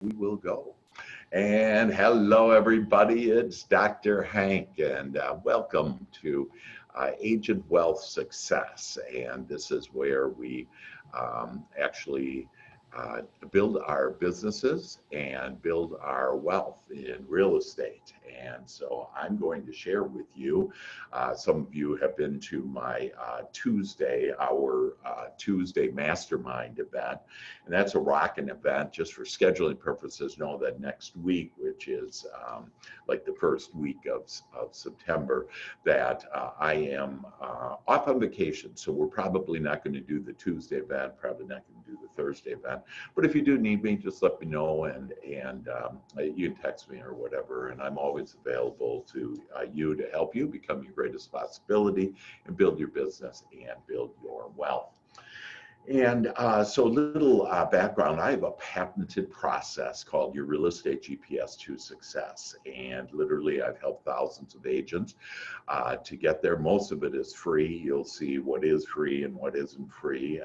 we will go. And hello, everybody. It's Dr. Hank, and welcome to Agent Wealth Success. And this is where we actually build our businesses and build our wealth in real estate. And so I'm going to share with you, some of you have been to my our Tuesday mastermind event, and that's a rocking event. Just for scheduling purposes, know that next week, which is like the first week of September, that I am off on vacation. So we're probably not going to do the Tuesday event, probably not going to do the Thursday event. But if you do need me, just let me know, and you can text me or whatever. And I'm always available to you to help you become your greatest possibility and build your business and build your wealth. And so a little background, I have a patented process called your real estate GPS to success. And literally I've helped thousands of agents to get there. Most of it is free. You'll see what is free and what isn't free.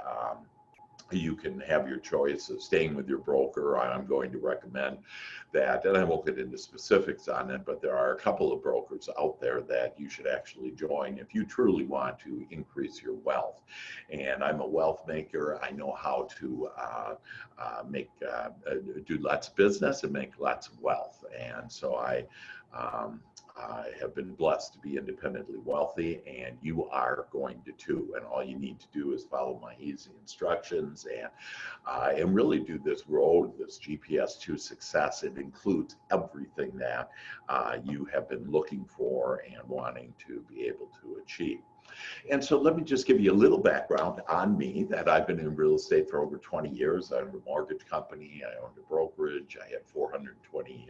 You can have your choice of staying with your broker. I'm going to recommend that, and I won't get into specifics on it, but there are a couple of brokers out there that you should actually join if you truly want to increase your wealth. And I'm a wealth maker. I know how to do lots of business and make lots of wealth. And so I have been blessed to be independently wealthy, and you are going to too. And all you need to do is follow my easy instructions and really do this road, this GPS to success. It includes everything that you have been looking for and wanting to be able to achieve. And so let me just give you a little background on me, that I've been in real estate for over 20 years. I owned a mortgage company, I owned a brokerage, I had 420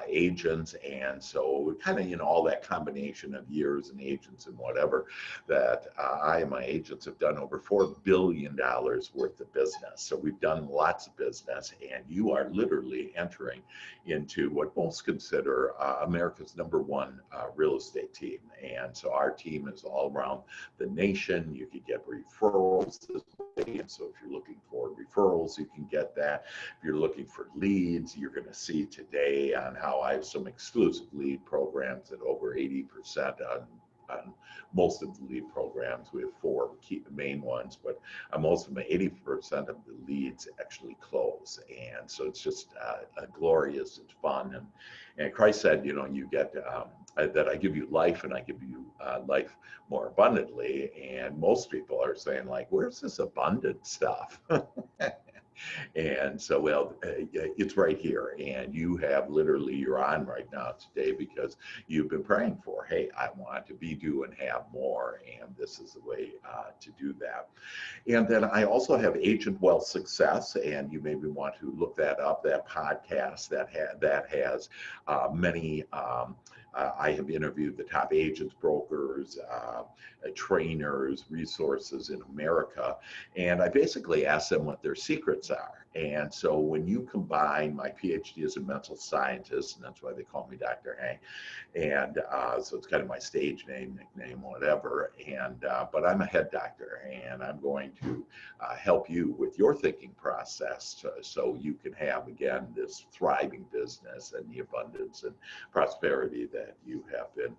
agents. And so kind of, all that combination of years and agents and whatever, that I and my agents have done over $4 billion worth of business. So we've done lots of business, and you are literally entering into what most consider America's #1 real estate team. And so our team is all around the nation. You can get referrals this way. And so if you're looking for referrals, you can get that. If you're looking for leads, you're going to see today on how I have some exclusive lead programs at over 80% on most of the lead programs. We have 4 key main ones, but on most of them, 80% of the leads actually close. And so it's just glorious, it's fun. And Christ said, you get that I give you life, and I give you life more abundantly. And most people are saying, like, where's this abundant stuff? And so, well, it's right here, and you have literally, you're on right now today because you've been praying for, hey, I want to be, do, and have more, and this is the way to do that. And then I also have Agent Wealth Success, and you maybe want to look that up, that podcast that has many, I have interviewed the top agents, brokers, trainers, resources in America, and I basically ask them what their secrets are. And so when you combine, my PhD as a mental scientist, and that's why they call me Dr. Hank, and so it's kind of my stage name, nickname, whatever, and but I'm a head doctor, and I'm going to help you with your thinking process so you can have, again, this thriving business and the abundance and prosperity that you have been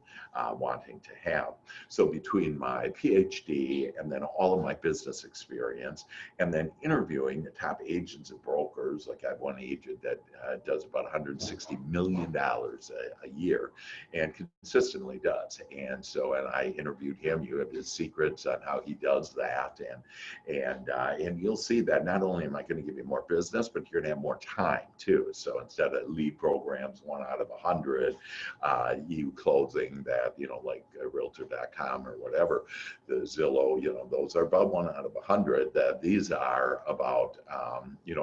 wanting to have. So between my PhD and then all of my business experience, and then interviewing the top agents and brokers, like I have one agent that does about $160 million a year, and consistently does. And so, and I interviewed him. You have his secrets on how he does that, and you'll see that not only am I going to give you more business, but you're going to have more time too. So instead of lead programs 1 out of 100, you closing that, like Realtor.com or whatever, the Zillow, those are about 1 out of 100. That these are about,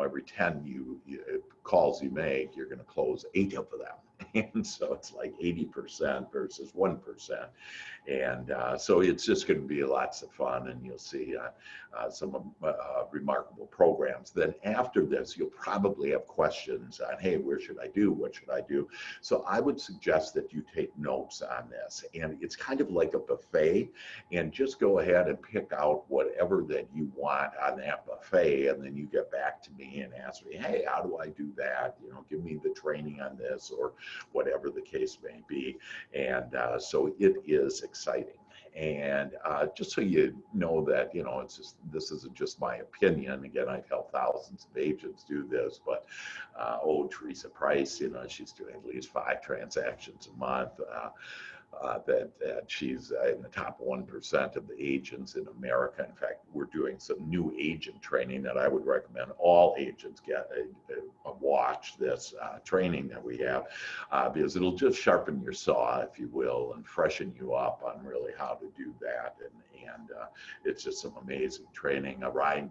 every 10 calls you make, you're going to close 8 of them. And so it's like 80% versus 1%. And so it's just going to be lots of fun, and you'll see some remarkable programs. Then after this, you'll probably have questions on, hey, where should I do? What should I do? So I would suggest that you take notes on this. And it's kind of like a buffet, and just go ahead and pick out whatever that you want on that buffet. And then you get back to me and ask me, hey, how do I do that? You know, give me the training on this, or whatever the case may be. And so it is exciting. And just so you know that, you know, it's just, this isn't just my opinion. Again, I've helped thousands of agents do this, but Teresa Price, you know, she's doing at least 5 transactions a month. That she's in the top 1% of the agents in America. In fact, we're doing some new agent training that I would recommend all agents get watch this training that we have, because it'll just sharpen your saw, if you will, and freshen you up on really how to do that. And it's just some amazing training. Ryan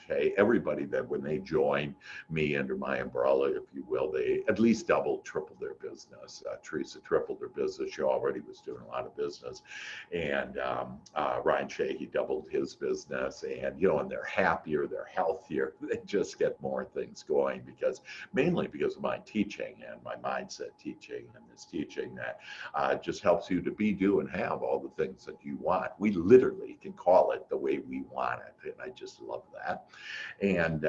Shea, everybody that when they join me under my umbrella, if you will, they at least double, triple their business. Teresa tripled her business. She already was doing a lot of business. And Ryan Shea, he doubled his business. And, you know, and they're happier, they're healthier. They just get more things going mainly because of my teaching and my mindset teaching, and this teaching that just helps you to be, do, and have all the things that you want. We literally can call it the way we want it, and I just love that. And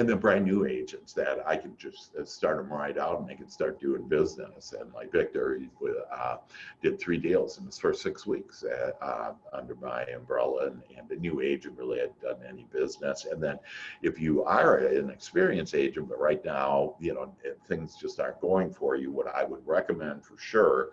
then brand new agents that I can just start them right out, and they can start doing business. And like Victor, he did 3 deals in his first 6 weeks under my umbrella, and a new agent really hadn't done any business. And then if you are an experienced agent, but right now, you know, things just aren't going for you, what I would recommend for sure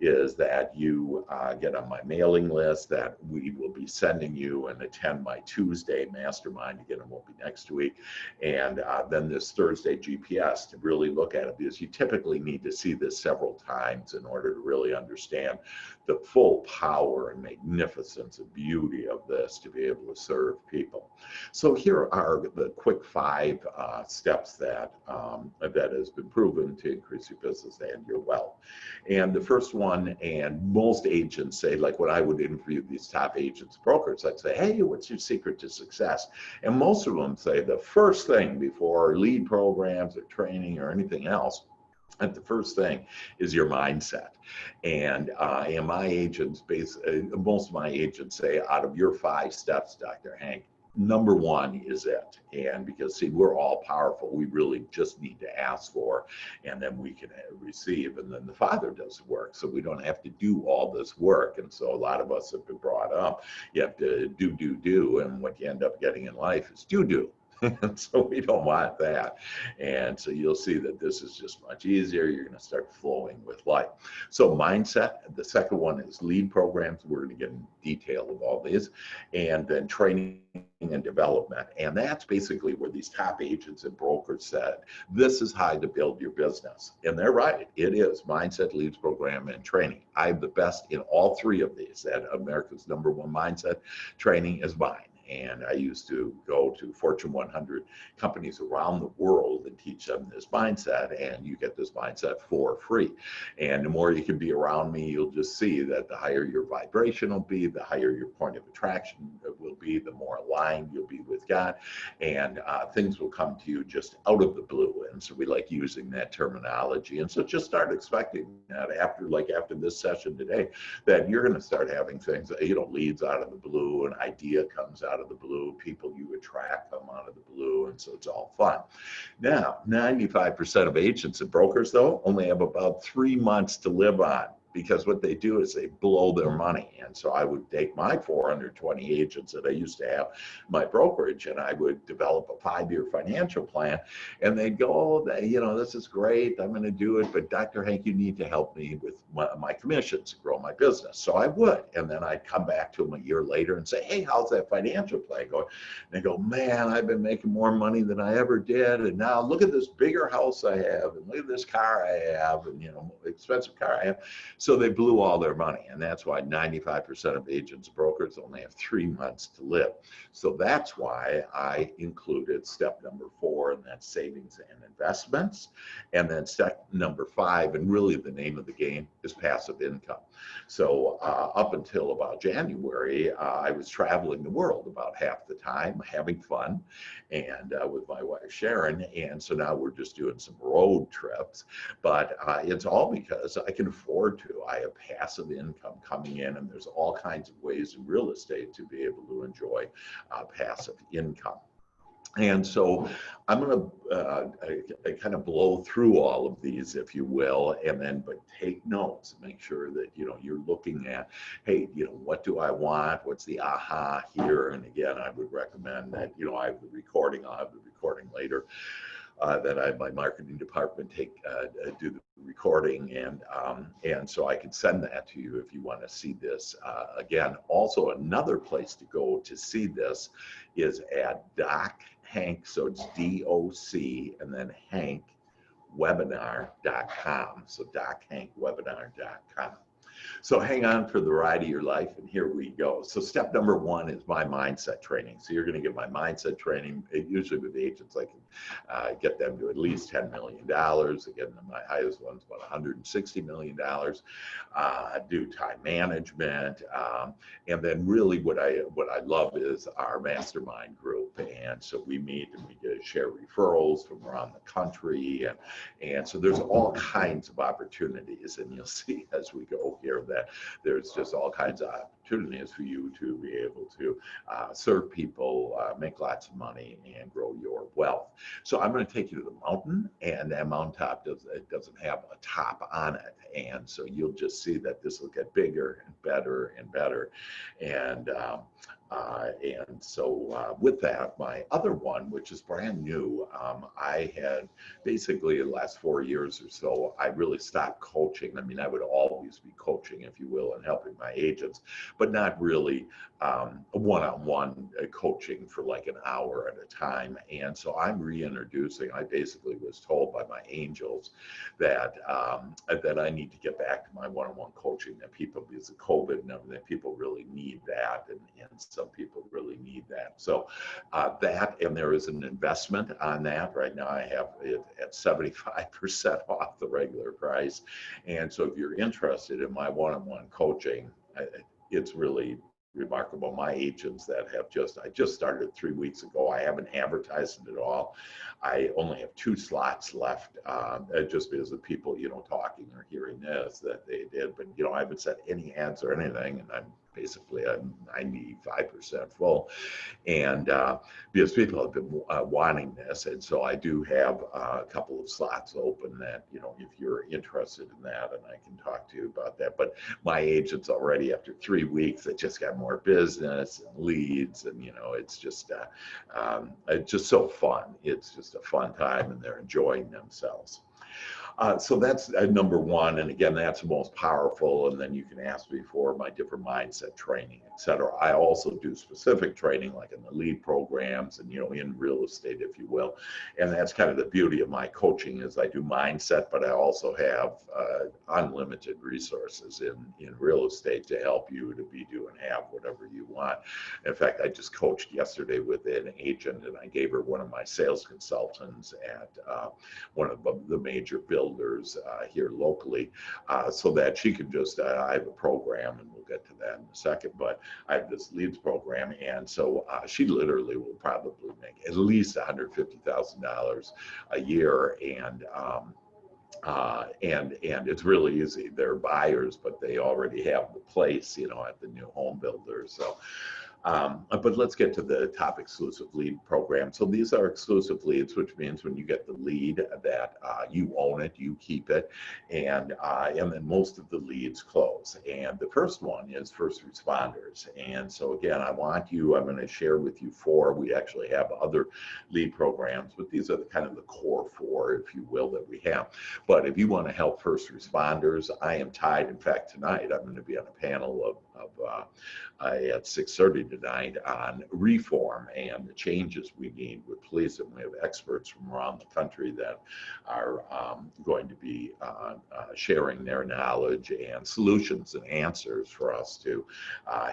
is that you get on my mailing list, that we will be sending you, and attend my Tuesday mastermind. Again, it won't be next week. And then this Thursday GPS to really look at it, because you typically need to see this several times in order to really understand the full power and magnificence and beauty of this to be able to serve people. So here are the quick 5 steps that has been proven to increase your business and your wealth. And the first one, and most agents say, like when I would interview these top agents, brokers, I'd say, hey, what's your secret to success? And most of them say the first thing before lead programs or training or anything else, and the first thing is your mindset. And my agents, most of my agents say, out of your 5 steps, Dr. Hank, number 1 is it. And because, see, we're all powerful. We really just need to ask for, and then we can receive. And then the Father does the work. So we don't have to do all this work. And so a lot of us have been brought up, you have to do. And what you end up getting in life is do. And so we don't want that. And so you'll see that this is just much easier. You're going to start flowing with life. So mindset. The second one is lead programs. We're going to get in detail of all these. And then training and development. And that's basically where these top agents and brokers said, this is how to build your business. And they're right. It is mindset, leads program, and training. I'm the best in all 3 of these. And America's #1 mindset training is mine. And I used to go to Fortune 100 companies around the world and teach them this mindset, and you get this mindset for free. And the more you can be around me, you'll just see that the higher your vibration will be, the higher your point of attraction will be, the more aligned you'll be with God, and things will come to you just out of the blue. And so we like using that terminology. And so just start expecting that after this session today, that you're going to start having things, you know, leads out of the blue, an idea comes out of the blue, people you attract come out of the blue, and so it's all fun. Now, 95% of agents and brokers, though, only have about 3 months to live on, because what they do is they blow their money. And so I would take my 420 agents that I used to have my brokerage, and I would develop a 5-year financial plan, and they'd go, oh, you know, this is great, I'm going to do it, but Dr. Hank, you need to help me with my commissions to grow my business. So I would, and then I'd come back to them a year later and say, hey, how's that financial plan going? And they go, man, I've been making more money than I ever did, and now look at this bigger house I have, and look at this car I have, and, you know, expensive car I have. So they blew all their money, and that's why 95% of agents and brokers only have 3 months to live. So that's why I included step number 4, and that's savings and investments. And then step number 5, and really the name of the game, is passive income. So up until about January, I was traveling the world about half the time, having fun, and with my wife Sharon. And so now we're just doing some road trips, but it's all because I can afford to. I have passive income coming in, and there's all kinds of ways in real estate to be able to enjoy passive income. And so I'm going to kind of blow through all of these, if you will, and then but take notes. Make sure that you're looking at, hey, what do I want? What's the aha here? And again, I would recommend that I have the recording. I'll have the recording later. That I have my marketing department do the recording, and so I can send that to you if you want to see this again. Also, another place to go to see this is at Doc Hank, so it's DOC and then Hank webinar.com. So dochankwebinar.com. So hang on for the ride of your life, and here we go. So step number 1 is my mindset training. So you're going to get my mindset training. Usually with agents, I can get them to at least $10 million. Again, my highest one's about $160 million. Do time management, and then really what I love is our mastermind group. And so we meet and we share referrals from around the country, and so there's all kinds of opportunities, and you'll see as we go here that there's just all kinds of opportunities for you to be able to serve people, make lots of money, and grow your wealth. So I'm going to take you to the mountain, and that mountaintop doesn't have a top on it, and so you'll just see that this will get bigger and better and better. And so with that, my other one, which is brand new, I had basically the last 4 years or so, I really stopped coaching. I mean, I would always be coaching, if you will, and helping my agents, but not really one-on-one coaching for like an hour at a time. And so I'm reintroducing, I basically was told by my angels that that I need to get back to my one-on-one coaching, that people, because of COVID and everything, people really need that, and some people really need that. So that, and there is an investment on that. Right now I have it at 75% off the regular price. And so if you're interested in my one-on-one coaching, it's really remarkable. My agents that have I just started 3 weeks ago. I haven't advertised it at all. I only have 2 slots left, just because of people, talking or hearing this, that they did. But, I haven't set any ads or anything, and I'm 95% full, and because people have been wanting this, and so I do have a couple of slots open that, if you're interested in that, and I can talk to you about that. But my agents already, after 3 weeks, they just got more business and leads, and it's just so fun. It's just a fun time, and they're enjoying themselves. So that's number 1, and again, that's the most powerful. And then you can ask me for my different mindset training, etc. I also do specific training, like in the lead programs, and in real estate, if you will. And that's kind of the beauty of my coaching, is I do mindset, but I also have unlimited resources in real estate to help you to do and have whatever you want. In fact, I just coached yesterday with an agent, and I gave her one of my sales consultants at one of the major builders here locally, so that she can just, I have a program, and we'll get to that in a second, but I have this leads program, and so she literally will probably make at least $150,000 a year, and it's really easy. They're buyers, but they already have the place, at the new home builder. So but let's get to the top exclusive lead program. So these are exclusive leads, which means when you get the lead that you own it, you keep it, and then most of the leads close. And the first one is first responders. And so again, I'm going to share with you 4. We actually have other lead programs, but these are kind of the core 4, if you will, that we have. But if you want to help first responders, I am tied. In fact, tonight I'm going to be on a panel at 6:30 tonight on reform and the changes we need with police, and we have experts from around the country that are going to be sharing their knowledge and solutions and answers for us to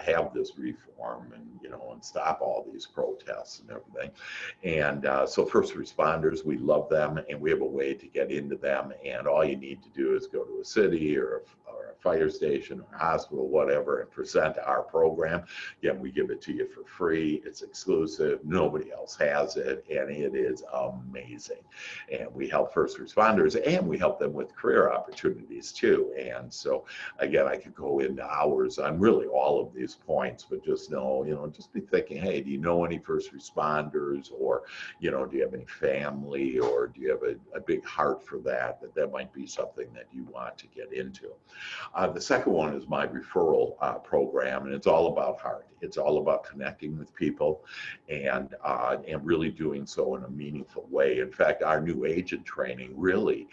have this reform and, and stop all these protests and everything. And so first responders, we love them, and we have a way to get into them, and all you need to do is go to a city or a fire station or a hospital, whatever, and present our program. Again, we give it to you for free. It's exclusive. Nobody else has it, and it is amazing. And we help first responders, and we help them with career opportunities too. And so, again, I could go into hours on really all of these points, but just know, just be thinking, hey, do you know any first responders, or, do you have any family, or do you have a big heart for that might be something that you want to get into. The second one is my referral program, and it's all about heart. It's all about connecting with people and really doing so in a meaningful way. In fact, our new agent training really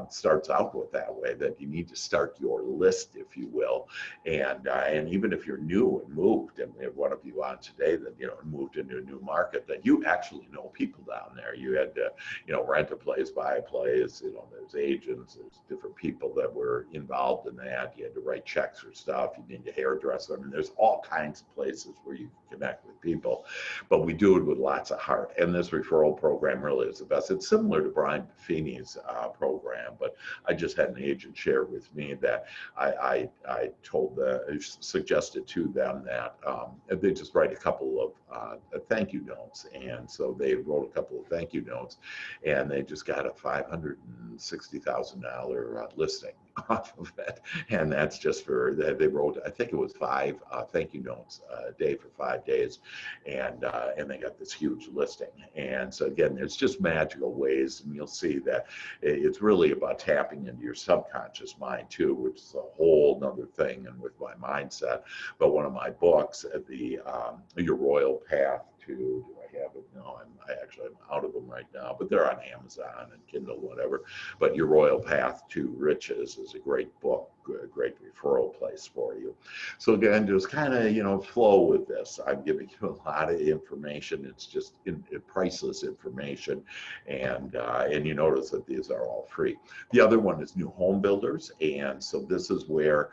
starts out with that way, that you need to start your list, if you will. And even if you're new and moved, and we have one of you on today that, moved into a new market, that you actually know people down there. You had to, rent a place, buy a place, there's agents, there's different people that were involved in that. You had to write checks for stuff. You need a hairdresser. I mean, there's all kinds of places where you can connect with people, but we do it with lots of heart. And this referral program really is the best. It's similar to Brian Buffini's program, but I just had an agent share with me that I suggested to them that they just write a couple of thank you notes. And so they wrote a couple of thank you notes, and they just got a $560,000 listing off of it. And that's just they wrote, I think it was 5 thank you notes a day for 5 days. And they got this huge listing. And so again, there's just magical ways, and you'll see that it's really about tapping into your subconscious mind too, which is a whole nother thing, and with my mindset. But one of my books, Your Royal Path to, do I have it? No, I'm out of them right now, but they're on Amazon and Kindle, whatever. But Your Royal Path to Riches is a great book, a great referral place for you. So again, just kind of, flow with this. I'm giving you a lot of information. It's just priceless information. And you notice that these are all free. The other one is new home builders. And so this is where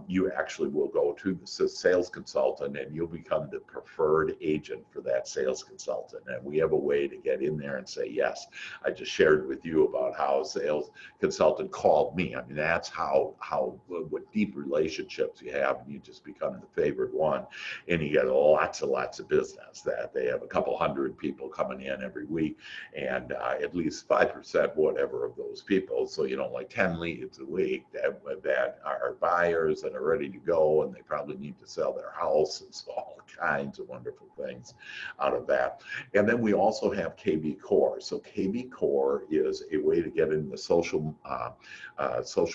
you actually will go to the sales consultant, and you'll become the preferred agent for that sales consultant. And we have a way to get in there and say, yes. I just shared with you about how a sales consultant called me. I mean, that's what deep relationships you have, and you just become the favorite one, and you get lots of business. That they have a couple hundred people coming in every week, and at least 5% whatever of those people, so like 10 leads a week that are buyers and are ready to go, and they probably need to sell their house, and so all kinds of wonderful things out of that. And then we also have KB Core. So KB Core is a way to get into social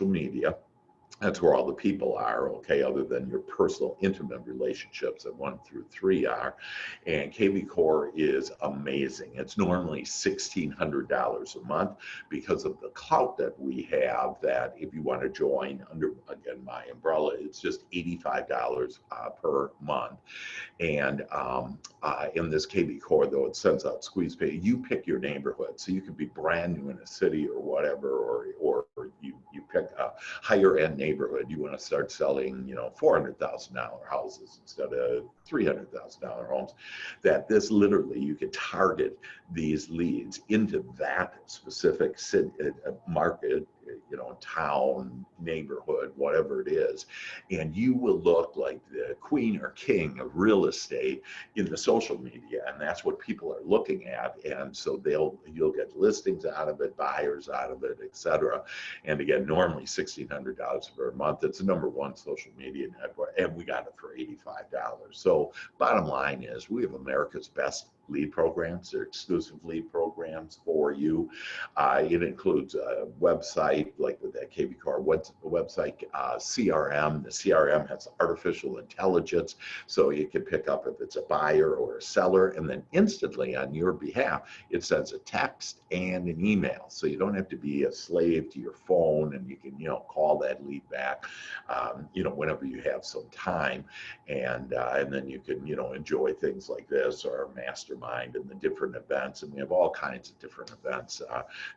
media. That's where all the people are, okay, other than your personal intimate relationships that 1 through 3 are. And KB Core is amazing. It's normally $1,600 a month because of the clout that we have, that if you want to join under, again, my umbrella, it's just $85 per month. And in this KB Core, though, it sends out squeeze pay. You pick your neighborhood. So you could be brand new in a city or whatever, or you pick a higher end neighborhood. You want to start selling, $400,000 houses instead of $300,000 homes. That this literally, you could target these leads into that specific city, market, town, neighborhood, whatever it is, and you will look like the queen or king of real estate in the social media, and that's what people are looking at. And so you'll get listings out of it, buyers out of it, etc. And again, normally $1,600 per month. It's the #1 social media network, and we got it for $85. So bottom line is, we have America's best lead programs. They're exclusive lead programs for you. It includes a website like with that KVCore website, CRM. The CRM has artificial intelligence, so you can pick up if it's a buyer or a seller, and then instantly on your behalf, it sends a text and an email. So you don't have to be a slave to your phone, and you can, call that lead back, whenever you have some time, and then you can, enjoy things like this or mastermind and the different events. And we have all kinds of different events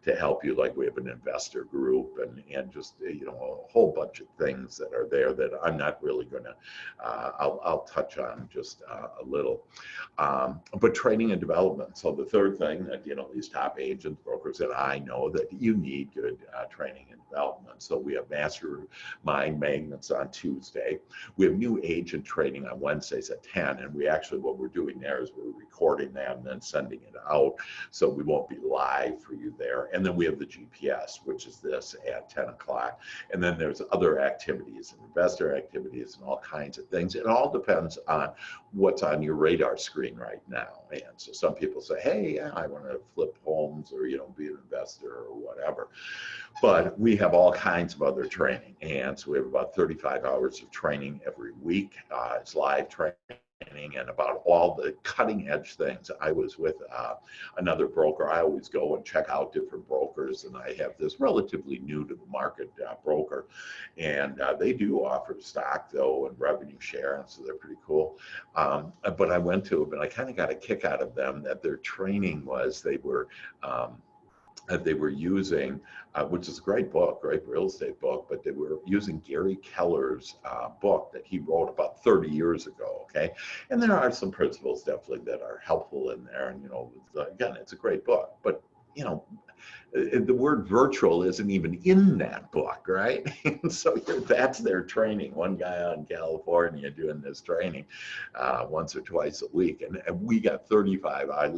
to help you. Like we have an investor group and just, a whole bunch of things that are there that I'm not really going to, I'll touch on just a little. But training and development. So the third thing that, these top agents, brokers, that I know that you need good training and development. So we have mastermind magnets on Tuesday. We have new agent training on Wednesdays at 10. And what we're doing there is we're recording them and then sending it out. So we won't be live for you there. And then we have the GPS, which is this at 10 o'clock. And then there's other activities and investor activities and all kinds of things. It all depends on what's on your radar screen right now. And so some people say, hey, yeah, I want to flip homes or, be an investor or whatever. But we have all kinds of other training. And so we have about 35 hours of training every week. It's live training and about all the cutting edge things. I was with another broker. I always go and check out different brokers, and I have this relatively new to the market broker, and they do offer stock though and revenue share, and so they're pretty cool. But I went to them and I kind of got a kick out of them that their training was they were using, which is a great book, great real estate book, but they were using Gary Keller's book that he wrote about 30 years ago, okay? And there are some principles definitely that are helpful in there, and, again, it's a great book, but, the word virtual isn't even in that book, right? And so that's their training. One guy out in California doing this training once or twice a week. And we got 35. I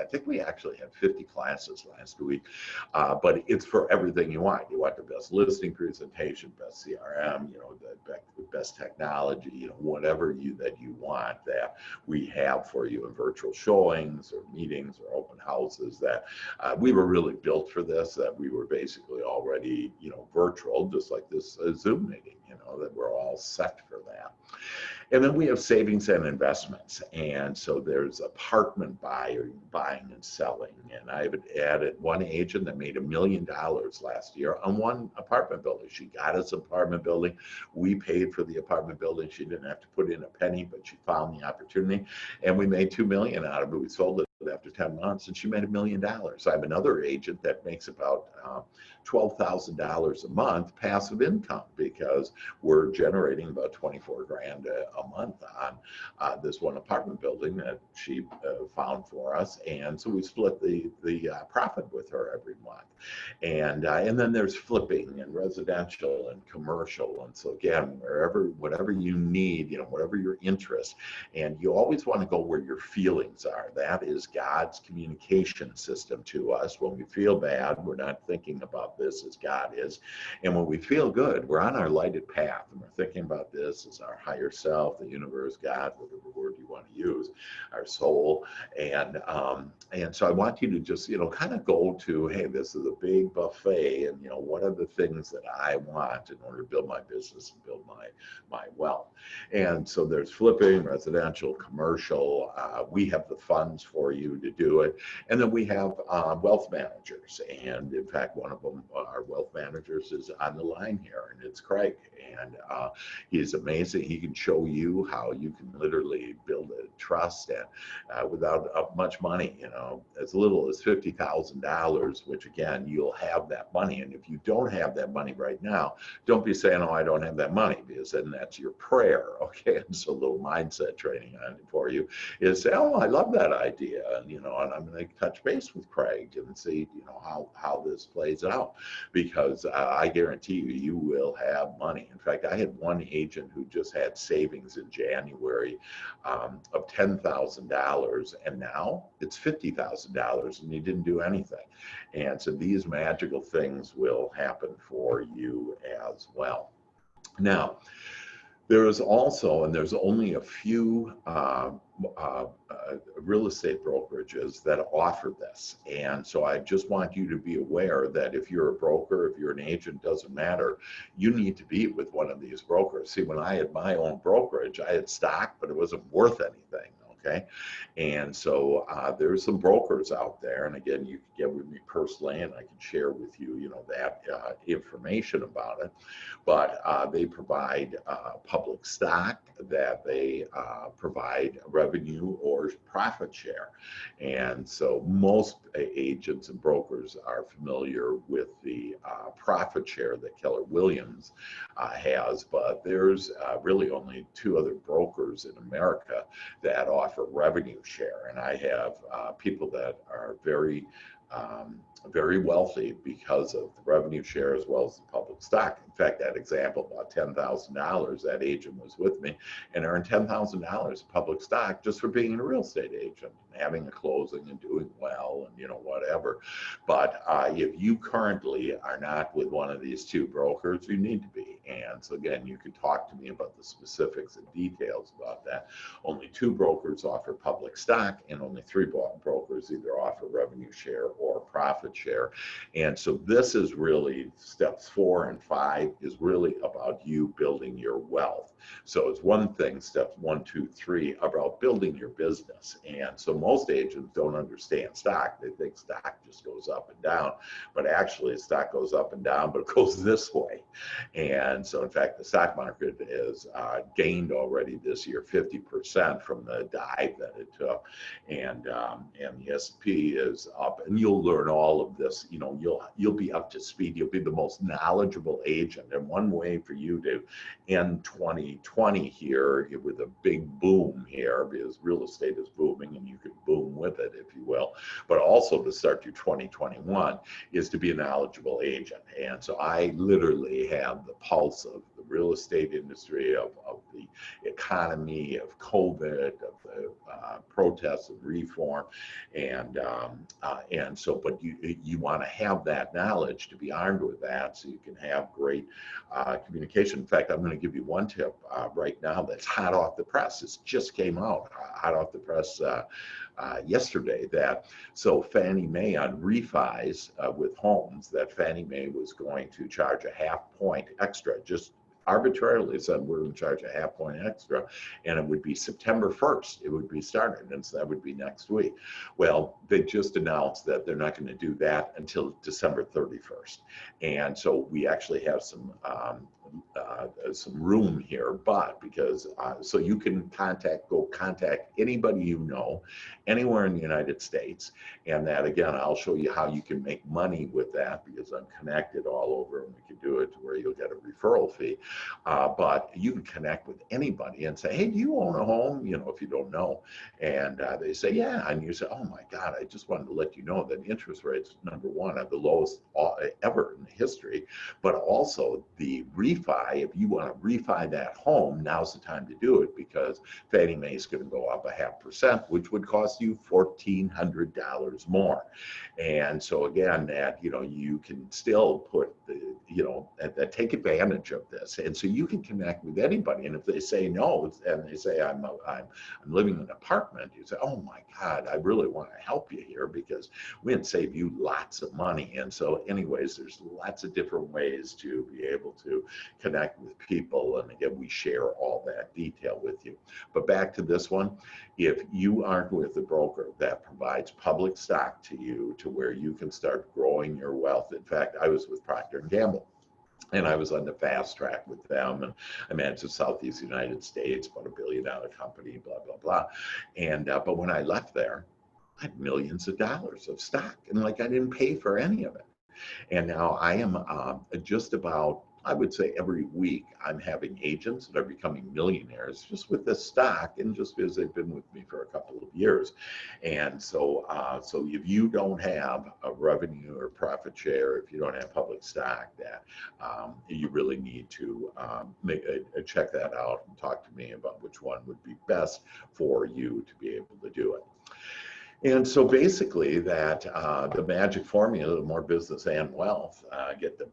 think we actually had 50 classes last week. But it's for everything you want. You want the best listing presentation, best CRM, the best technology, whatever that you want, that we have for you in virtual showings or meetings or open houses. That we were really built for this, that we were basically already, virtual, just like this Zoom meeting, that we're all set for that. And then we have savings and investments. And so there's apartment buying and selling. And I've added one agent that made $1 million last year on one apartment building. She got us an apartment building. We paid for the apartment building. She didn't have to put in a penny, but she found the opportunity. And we made $2 million out of it. We sold it after 10 months, and she made $1 million. I have another agent that makes about $12,000 a month passive income, because we're generating about 24 grand a month on this one apartment building that she found for us. And so we split the profit with her every month. And then there's flipping and residential and commercial. And so again, whatever you need, whatever your interest, and you always want to go where your feelings are. That is God's communication system to us. When we feel bad, we're not thinking about this as God is. And when we feel good, we're on our lighted path, and we're thinking about this as our higher self, the universe, God, whatever word you want to use, our soul. And so I want you to just, kind of go to, hey, this is a big buffet, and, what are the things that I want in order to build my business and build my wealth? And so there's flipping, residential, commercial. We have the funds for you to do it. And then we have wealth managers. And in fact, one of them, our wealth managers, is on the line here, and it's Craig. And he's amazing. He can show you how you can literally build a trust and without much money, as little as $50,000, which again, you'll have that money. And if you don't have that money right now, don't be saying, oh, I don't have that money, because then that's your prayer. Okay. And so a little mindset training on it for you is say, oh, I love that idea. And, and I'm going to touch base with Craig and see, how this plays out, because I guarantee you will have money. In fact, I had one agent who just had savings in January of $10,000, and now it's $50,000, and he didn't do anything. And so these magical things will happen for you as well. Now, There is also, and there's only a few real estate brokerages that offer this. And so I just want you to be aware that if you're a broker, if you're an agent, doesn't matter, you need to be with one of these brokers. See, when I had my own brokerage, I had stock, but it wasn't worth anything. Okay. And so there's some brokers out there. And again, you can get with me personally and I can share with you, that information about it. But they provide public stock, that they provide revenue or profit share. And so most agents and brokers are familiar with the profit share that Keller Williams has, but there's really only two other brokers in America that offer revenue share. And I have people that are very wealthy because of the revenue share as well as the public stock. In fact, that example, about $10,000, that agent was with me and earned $10,000 public stock just for being a real estate agent and having a closing and doing well and whatever. But if you currently are not with one of these two brokers, you need to be. And so again, you can talk to me about the specifics and details about that. Only two brokers offer public stock and only three brokers either offer revenue share or profit share. And so this is really steps 4 and 5 is really about you building your wealth. So it's one thing, steps 1, 2, 3, about building your business. And so most agents don't understand stock. They think stock just goes up and down, but actually stock goes up and down, but it goes this way. And so in fact, the stock market has gained already this year 50% from the dive that it took. And the S&P is up, and you'll learn all of this. You'll be up to speed. You'll be the most knowledgeable agent. And one way for you to end 2020 here with a big boom here, because real estate is booming and you can boom with it, if you will, but also to start your 2021 is to be a knowledgeable agent. And so I literally have the pulse of the real estate industry, of the economy, of COVID, of the protests and reform, and so, but you want to have that knowledge to be armed with that, so you can have great communication. In fact, I'm going to give you one tip right now that's hot off the press. It just came out hot off the press yesterday. So Fannie Mae on refis with homes, that Fannie Mae was going to charge a half point extra, just arbitrarily said we're going to charge a half point extra, and it would be September 1st. It would be started, and so that would be next week. Well, they just announced that they're not going to do that until December 31st, and so we actually have some room here, but because so you can contact anybody you know anywhere in the United States, and that again I'll show you how you can make money with that, because I'm connected all over and we can do it to where you'll get a referral fee, but you can connect with anybody and say, hey, do you own a home, if you don't know, and they say yeah, and you say, oh my God, I just wanted to let you know that interest rates, number one, are the lowest ever in history, but also the refi, if you want to refi that home, now's the time to do it, because Fannie Mae is going to go up 0.5%, which would cost you $1,400 more. And so again, that you can still put the take advantage of this, and so you can connect with anybody. And if they say no, and they say I'm living in an apartment, you say, oh my God, I really want to help you here because we can save you lots of money. And so anyways, there's lots of different ways to be able to connect with people, and again we share all that detail with you. But back to this one, if you aren't with a broker that provides public stock to you to where you can start growing your wealth. In fact, I was with Procter & Gamble, and I was on the fast track with them, and I managed the Southeast United States, about $1 billion company, blah blah blah. And but when I left there, I had millions of dollars of stock, and I didn't pay for any of it. And now I am just about, I would say every week, I'm having agents that are becoming millionaires just with this stock, and just because they've been with me for a couple of years. And so, so if you don't have a revenue or profit share, if you don't have public stock, that you really need to check that out and talk to me about which one would be best for you to be able to do it. And so basically that the magic formula, more business and wealth, get the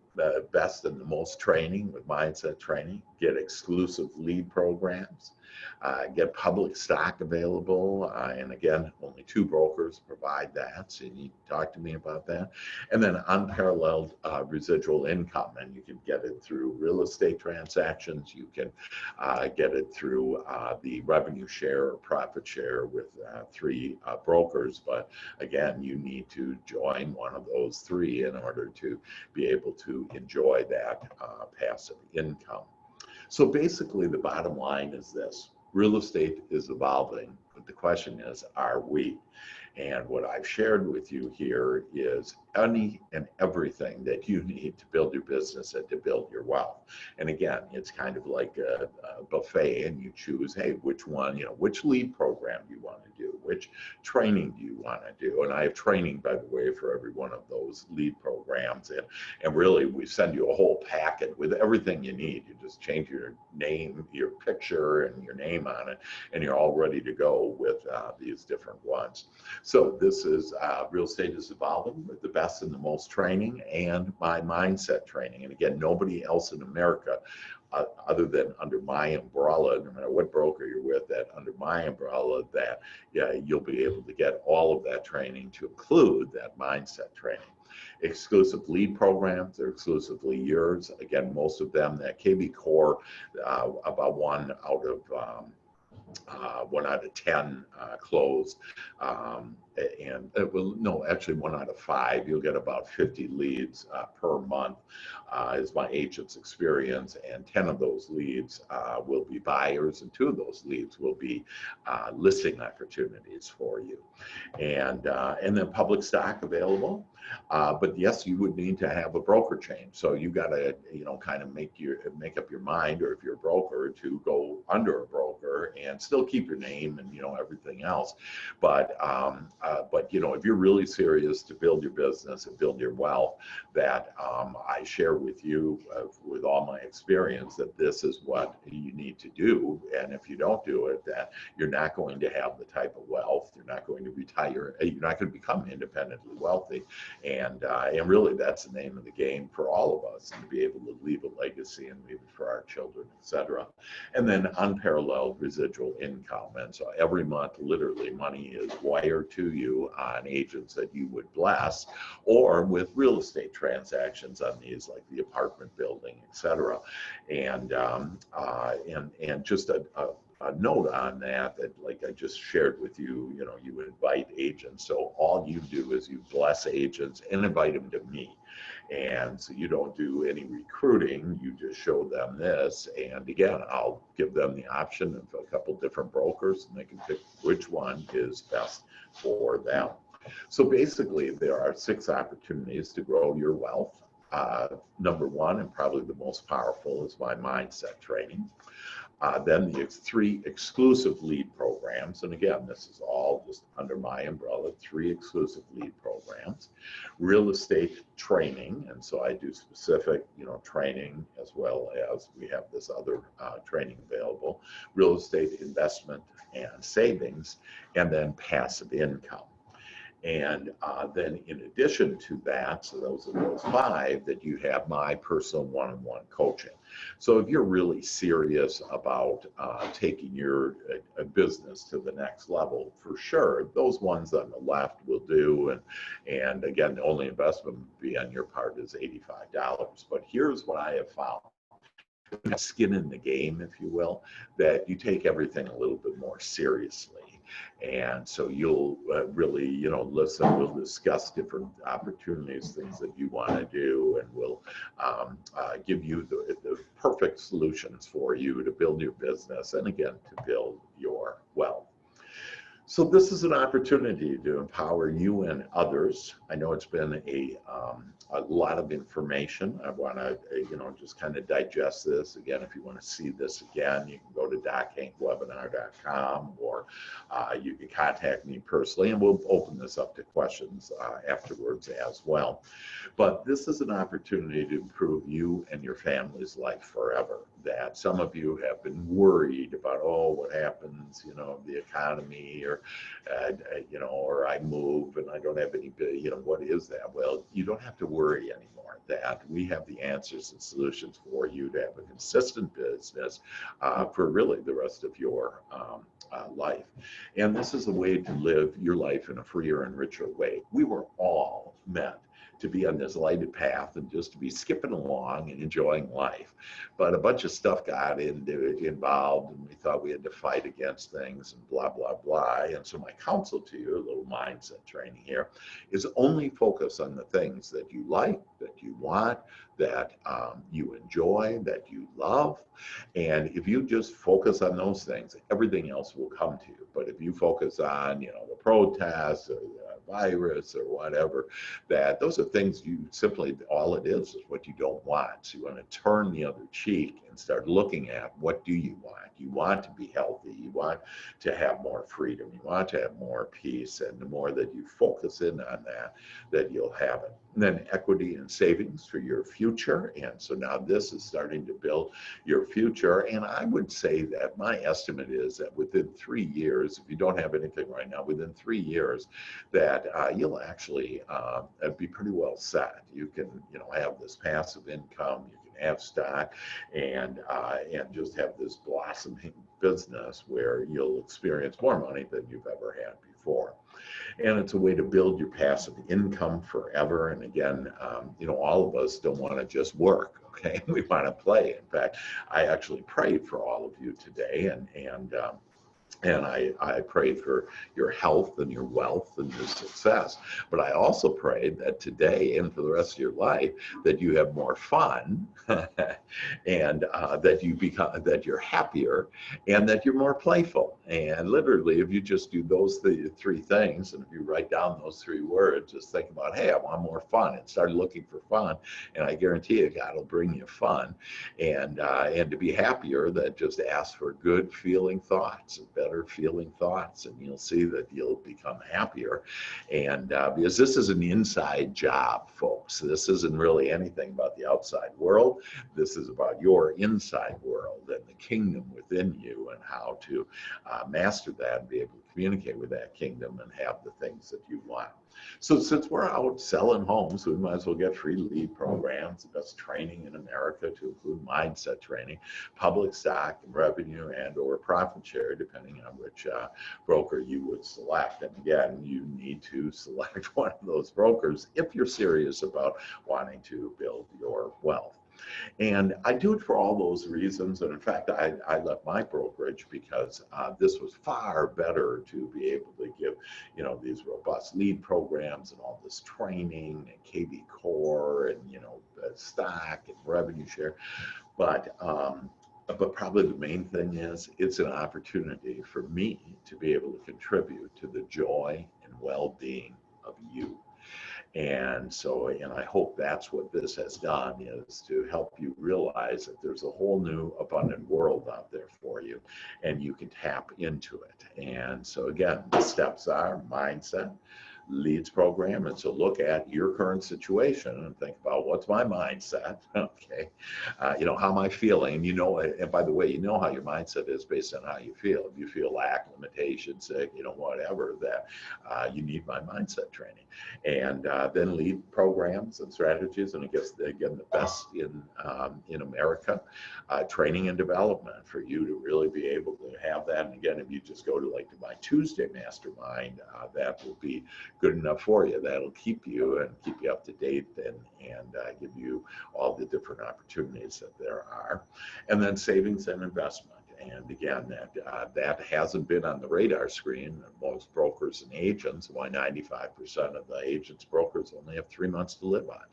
best and the most training with mindset training, get exclusive lead programs, get public stock available. And again, only 2 brokers provide that. So you need to talk to me about that. And then unparalleled residual income. And you can get it through real estate transactions. You can get it through the revenue share or profit share with 3 brokers. But again, you need to join one of those 3 in order to be able to enjoy that passive income. So basically, the bottom line is this: real estate is evolving, but the question is, are we? And what I've shared with you here is any and everything that you need to build your business and to build your wealth. And again, it's kind of like a buffet, and you choose, hey, which one, which lead program do you want to do? Which training do you want to do? And I have training, by the way, for every one of those lead programs. And really, we send you a whole packet with everything you need. You just change your name, your picture, and your name on it, and you're all ready to go with these different ones. So this is Real Estate is Evolving with the best and the most training and my mindset training. And again, nobody else in America other than under my umbrella, no matter what broker you're with, that under my umbrella, that you'll be able to get all of that training to include that mindset training. Exclusive lead programs, they're exclusively yours. Again, most of them, that KB Core, about 1 out of 10 closed. And actually 1 out of 5, you'll get about 50 leads per month is my agent's experience, and 10 of those leads will be buyers, and 2 of those leads will be listing opportunities for you. And then public stock available. But yes, you would need to have a broker change. So you got to, kind of make up your mind, or if you're a broker, to go under a broker and still keep your name and everything else. But if you're really serious to build your business and build your wealth, that I share with you with all my experience, that this is what you need to do. And if you don't do it, that you're not going to have the type of wealth. You're not going to retire. You're not going to become independently wealthy. And really, that's the name of the game for all of us, and to be able to leave a legacy and leave it for our children, etc. And then unparalleled residual income. And so every month, literally, money is wired to you on agents that you would bless, or with real estate transactions on these, like the apartment building, etc. And just a note on that, like I just shared with you, you invite agents. So all you do is you bless agents and invite them to me. And so you don't do any recruiting, you just show them this. And again, I'll give them the option of a couple different brokers, and they can pick which one is best for them. So basically, there are 6 opportunities to grow your wealth. Number 1, and probably the most powerful, is my mindset training. Then the 3 exclusive lead programs. And again, this is all just under my umbrella, 3 exclusive lead programs. Real estate training. And so I do specific, training, as well as we have this other training available. Real estate investment and savings, and then passive income. And then in addition to that, so those are those 5, that you have my personal one-on-one coaching. So if you're really serious about taking your business to the next level, for sure, those ones on the left will do. And again, the only investment would be on your part is $85. But here's what I have found. Skin in the game, if you will, that you take everything a little bit more seriously. And so you'll really, listen, we'll discuss different opportunities, things that you want to do, and we'll give you the perfect solutions for you to build your business, and again, to build your wealth. So this is an opportunity to empower you and others. I know it's been a lot of information. I want to, just kind of digest this. Again, if you want to see this again, you can go to dochankwebinar.com, or you can contact me personally, and we'll open this up to questions afterwards as well. But this is an opportunity to improve you and your family's life forever. That some of you have been worried about, oh, what happens, the economy, or, or I move and I don't have any, what is that? Well, you don't have to worry anymore. That we have the answers and solutions for you to have a consistent business for really the rest of your life. And this is a way to live your life in a freer and richer way. We were all meant to be on this lighted path and just to be skipping along and enjoying life. But a bunch of stuff got involved, and we thought we had to fight against things and blah, blah, blah. And so my counsel to you, a little mindset training here, is only focus on the things that you like, that you want, that you enjoy, that you love. And if you just focus on those things, everything else will come to you. But if you focus on, the protests or the virus or whatever, that those are things you simply, all it is what you don't want. So you want to turn the other cheek and start looking at, what do you want? You want to be healthy. You want to have more freedom. You want to have more peace. And the more that you focus in on that you'll have it. And then equity and savings for your future. And so now this is starting to build your future. And I would say that my estimate is that within 3 years, if you don't have anything right now, within 3 years, that you'll actually be pretty well set. You can, have this passive income. You can have stock, and just have this blossoming business where you'll experience more money than you've ever had before. And it's a way to build your passive income forever. And again, all of us don't want to just work. Okay, we want to play. In fact, I actually prayed for all of you today, and I prayed for your health and your wealth and your success. But I also prayed that today and for the rest of your life, that you have more fun, and that you're happier, and that you're more playful. And literally, if you just do those three things, and if you write down those 3 words, just think about, hey, I want more fun, and start looking for fun. And I guarantee you, God will bring you fun. And to be happier, that just ask for good feeling thoughts, better feeling thoughts, and you'll see that you'll become happier. And because this is an inside job, folks. This isn't really anything about the outside world. This is about your inside world and the kingdom within you, and how to master that and be able to communicate with that kingdom and have the things that you want. So since we're out selling homes, we might as well get free lead programs, the best training in America, to include mindset training, public stock and revenue, and or profit share, depending on which broker you would select. And again, you need to select one of those brokers if you're serious about wanting to build your wealth. And I do it for all those reasons. And in fact, I left my brokerage because this was far better to be able to give, these robust lead programs and all this training and KV Core and, stock and revenue share. But probably the main thing is it's an opportunity for me to be able to contribute to the joy and well-being of you. And so, and I hope that's what this has done, is to help you realize that there's a whole new abundant world out there for you, and you can tap into it. And so again, the steps are mindset, leads program. And so look at your current situation and think about, what's my mindset? Okay. How am I feeling? And by the way, how your mindset is based on how you feel. If you feel lack, limitation, sick, whatever, that you need my mindset training. And then lead programs and strategies. And I guess, again, the best in America, training and development for you to really be able to have that. And again, if you just go to my Tuesday mastermind, that will be good enough for you. That'll keep you up to date and give you all the different opportunities that there are. And then savings and investment. And again, that hasn't been on the radar screen of most brokers and agents. Why 95% of the agents, brokers only have 3 months to live on.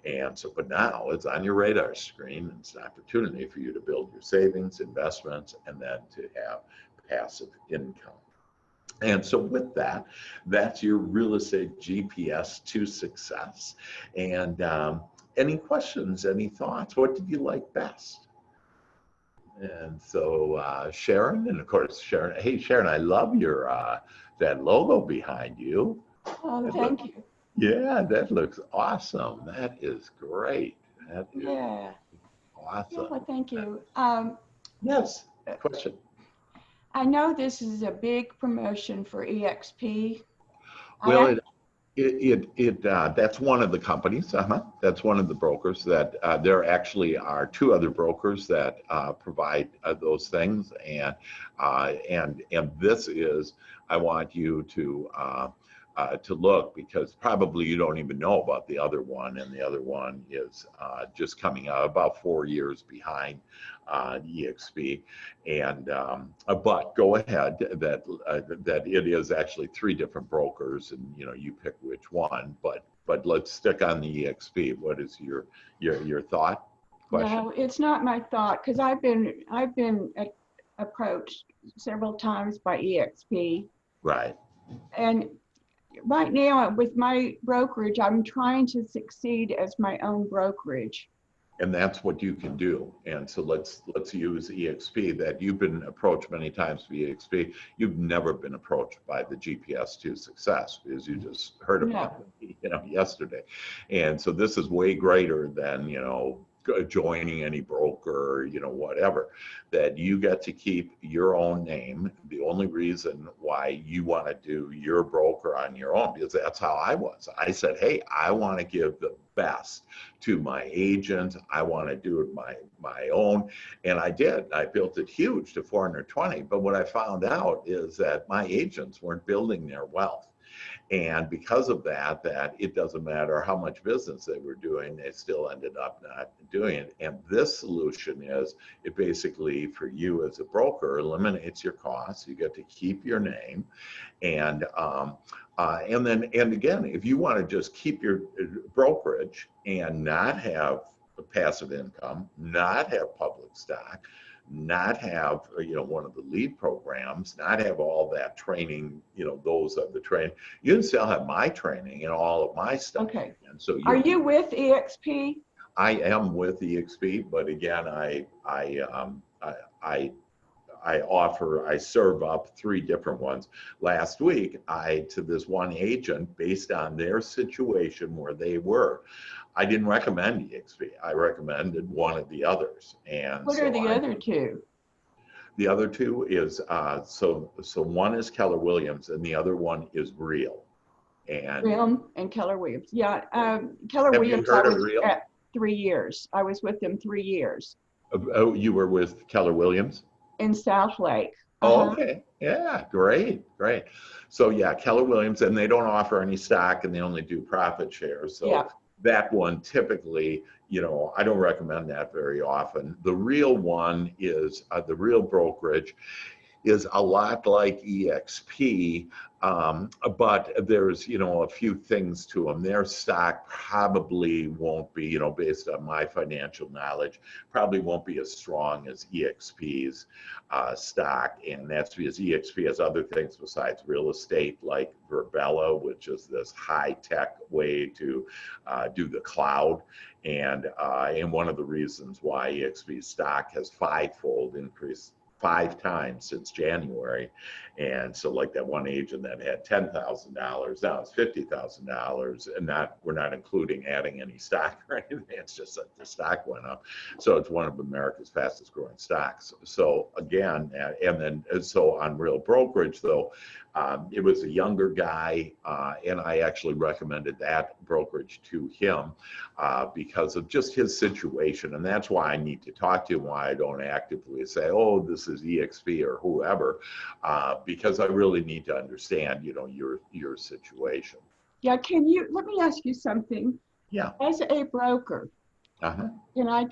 And so, but now it's on your radar screen. It's an opportunity for you to build your savings, investments, and then to have passive income. And so with that, that's your real estate GPS to success. And any questions, any thoughts? What did you like best? And so Sharon, and of course Sharon, hey Sharon, I love your that logo behind you. Oh, thank you. Yeah, that looks awesome. That is great. That is Yeah. awesome. Yeah, well, thank you. Yes, question. I know this is a big promotion for EXP. Well, that's one of the companies. That's one of the brokers that there actually are two other brokers that provide those things, and this is, I want you to look, because probably you don't even know about the other one, and the other one is just coming out about 4 years behind EXP. And but go ahead, that it is actually 3 different brokers, and you pick which one. But let's stick on the EXP. What is your thought? Question? No, it's not my thought, because I've been approached several times by EXP. Right. And right now with my brokerage, I'm trying to succeed as my own brokerage. And that's what you can do. And so let's use EXP, that you've been approached many times by EXP. You've never been approached by the GPS to success, because you just heard about it, yesterday. And so this is way greater than, joining any broker, whatever, that you get to keep your own name. The only reason why you want to do your broker on your own, because that's how I was. I said, hey, I want to give the best to my agent. I want to do it my own. And I did. I built it huge to 420. But what I found out is that my agents weren't building their wealth. And because of that it doesn't matter how much business they were doing, they still ended up not doing it. And this solution is, it basically, for you as a broker, eliminates your costs. You get to keep your name. And again, if you want to just keep your brokerage and not have a passive income, not have public stock, not have one of the lead programs, not have all that training, those are the training. You can still have my training and all of my stuff. Okay. And so are you with EXP? I am with EXP, but again, I serve up 3 different ones. Last week, to this one agent, based on their situation where they were, I didn't recommend EXP. I recommended one of the others. And what are the other 2? The other 2 is, so one is Keller Williams and the other one is Real. And Keller Williams. Yeah, Keller Williams, I was at 3 years. I was with them 3 years. Oh, you were with Keller Williams? In South Lake. Oh, okay. Yeah, great. So yeah, Keller Williams, and they don't offer any stock, and they only do profit shares. So yeah. That one typically, I don't recommend that very often. The Real one is, the Real brokerage is a lot like EXP, but there's, a few things to them. Their stock probably won't be, based on my financial knowledge, probably won't be as strong as EXP's stock. And that's because EXP has other things besides real estate, like Verbella, which is this high-tech way to do the cloud. And one of the reasons why EXP's stock has 5-fold increased 5 times since January. And so like that one agent that had $10,000, now it's $50,000, and we're not including adding any stock or anything. It's just that the stock went up. So it's one of America's fastest growing stocks. So again, so on Real brokerage though, it was a younger guy, and I actually recommended that brokerage to him because of just his situation. And that's why I need to talk to him, why I don't actively say, oh, this is EXP or whoever, because I really need to understand, your situation. Yeah, let me ask you something. Yeah. As a broker, and I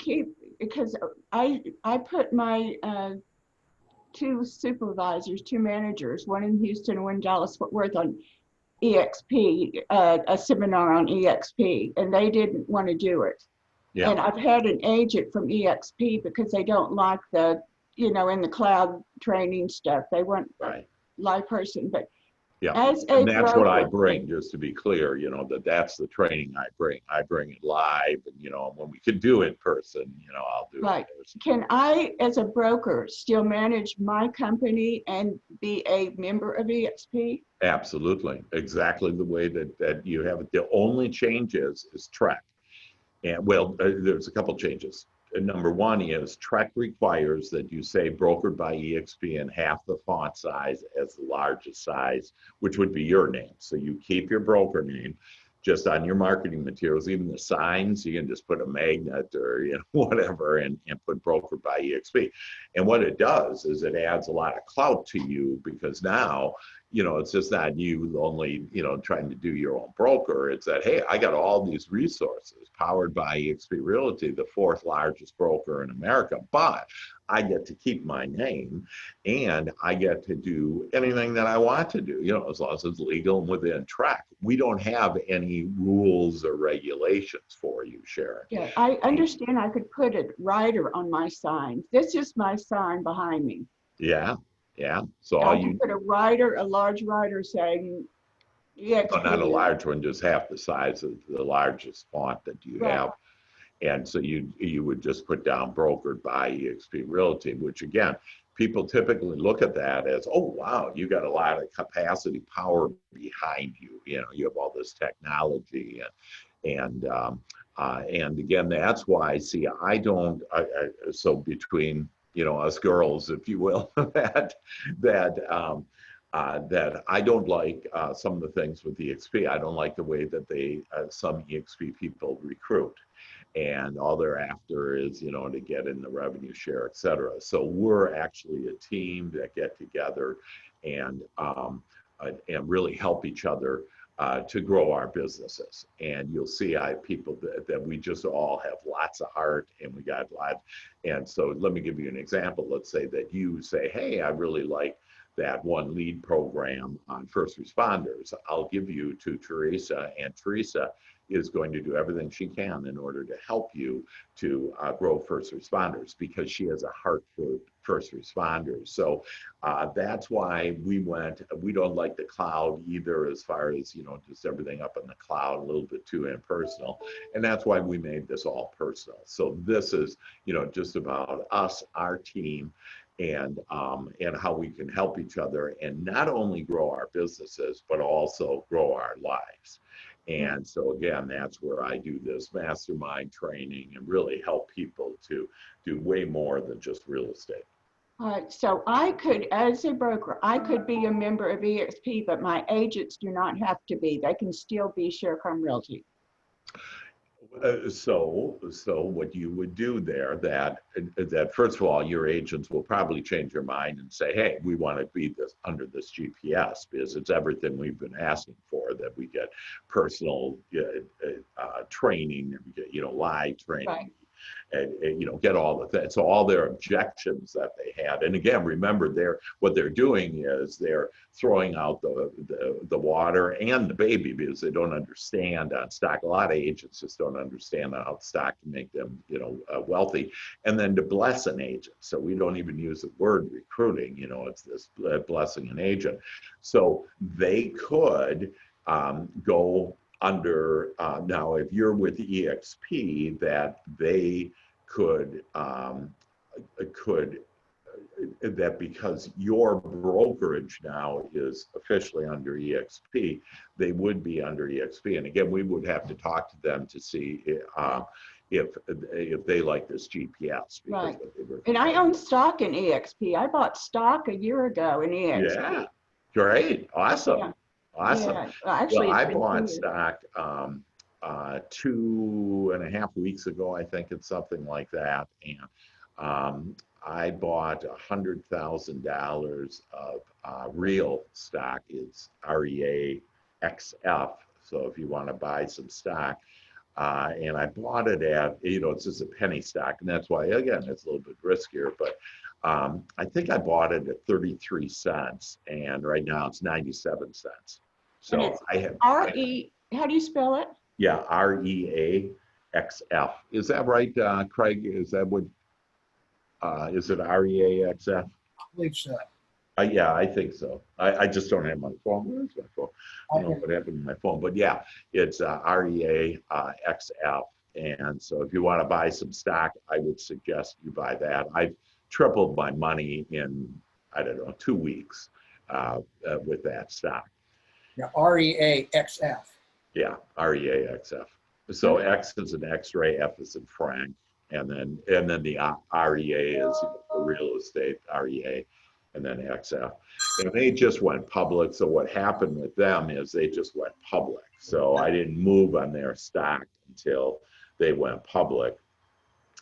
because I put my 2 supervisors, 2 managers, one in Houston, one in Dallas-Fort Worth, on EXP, a seminar on EXP, and they didn't want to do it. Yeah. And I've had an agent from EXP because they don't like the, in the cloud training stuff. They want a live person, but Yeah, As a and that's what I broker, bring, just to be clear, that's the training I bring. I bring it live, and, when we can do it in person, I'll do it right. in person. Can I, as a broker, still manage my company and be a member of EXP? Absolutely, exactly the way that you have it. The only change is Trek. And well, there's a couple changes. Number one is Trek requires that you say brokered by EXP in half the font size as the largest size, which would be your name. So you keep your broker name just on your marketing materials, even the signs, you can just put a magnet or whatever and put brokered by EXP. And what it does is it adds a lot of clout to you, because now it's just not you only, trying to do your own broker. It's that, hey, I got all these resources powered by EXP Realty, the fourth largest broker in America, but I get to keep my name and I get to do anything that I want to do, as long as it's legal and within track. We don't have any rules or regulations for you, Sharon. Yeah, I understand I could put a rider on my sign. This is my sign behind me. Yeah. Yeah. So I could put a rider, a large rider saying EXP. Not a large one, just half the size of the largest font that you have. And so you would just put down brokered by EXP Realty, which again, people typically look at that as, oh, wow, you got a lot of capacity power behind you. You have all this technology and again, that's why, see, I don't, so between, us girls, if you will, that I don't like some of the things with EXP. I don't like the way that some EXP people recruit. And all they're after is, to get in the revenue share, et cetera. So we're actually a team that get together and really help each other to grow our businesses. And you'll see people that we just all have lots of heart, and we got lots. And so let me give you an example. Let's say that you say, hey, I really like that one lead program on first responders. I'll give you to Teresa, and Teresa is going to do everything she can in order to help you to grow first responders, because she has a heart for first responders. So that's why we don't like the cloud either, as far as, just everything up in the cloud, a little bit too impersonal. And that's why we made this all personal. So this is, just about us, our team, and how we can help each other and not only grow our businesses, but also grow our lives. And so again, that's where I do this mastermind training and really help people to do way more than just real estate. So I could, as a broker, I could be a member of EXP, but my agents do not have to be. They can still be Sharecom Realty. So what you would do there, that first of all, your agents will probably change their mind and say, hey, we want to be under this GPS, because it's everything we've been asking for, that we get personal training, and we get live training. Right. And get all the things. So all their objections that they had, and again, remember, what they're doing is they're throwing out the water and the baby, because they don't understand on stock. A lot of agents just don't understand how stock can make them wealthy, and then to bless an agent. So we don't even use the word recruiting. It's this blessing an agent. So they could go under, now if you're with EXP, that they could that because your brokerage now is officially under EXP, they would be under EXP. And again, we would have to talk to them to see if they like this GPS. Right. And I own stock in EXP. I bought stock a year ago in EXP. Yeah. Great. Awesome. Yeah. Awesome. Yeah. Actually, I bought stock 2.5 weeks ago. I think it's something like that. And I bought $100,000 of real stock. It's REA XF. So if you want to buy some stock, and I bought it at, it's just a penny stock. And that's why, again, it's a little bit riskier, but I think I bought it at 33 cents, and right now it's 97 cents. So I have RE, how do you spell it? Yeah, REA XF. Is that right, Craig? Is that what, is it REA XF? I believe so. Yeah, I think so. I just don't have my phone. Where's my phone? I don't know Okay. what happened to my phone, but yeah, it's REA XF. And so if you want to buy some stock, I would suggest you buy that. I've tripled my money in, I don't know, 2 weeks with that stock. Yeah, REAXF. Yeah, REA XF. So X is an X-ray, F is in Frank, and then the REA is for real estate, REA, and then XF. And they just went public. So what happened with them is they just went public. So I didn't move on their stock until they went public.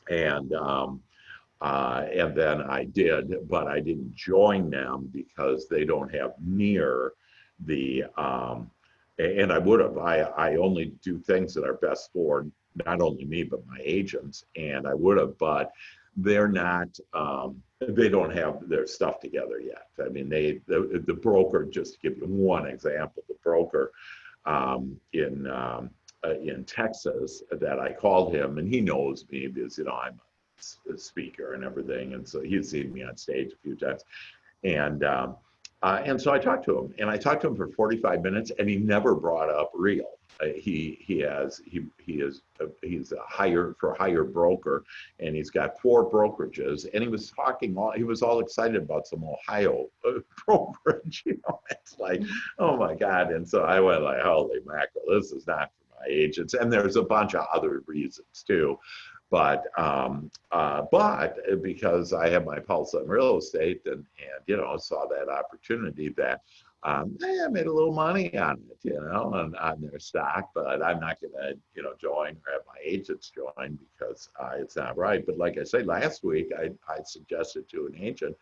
And then I did, but I didn't join them because they don't have near the, and I would have. I only do things that are best for not only me, but my agents. And I would have, but they're not, they don't have their stuff together yet. I mean, the broker, just to give you one example, the broker in Texas that I called him, and he knows me because, I'm a speaker and everything. And so he'd seen me on stage a few times. And so I talked to him, and I talked to him for 45 minutes, and he never brought up real. He's a hire broker, and he's got 4 brokerages, and he was all excited about some Ohio brokerage. It's like, oh my God. And so I went like, holy mackerel, this is not for my agents. And there's a bunch of other reasons too. But because I have my pulse on real estate and saw that opportunity that I made a little money on it, on their stock, but I'm not going to, join or have my agents join because it's not right. But like I said, last week, I suggested to an agent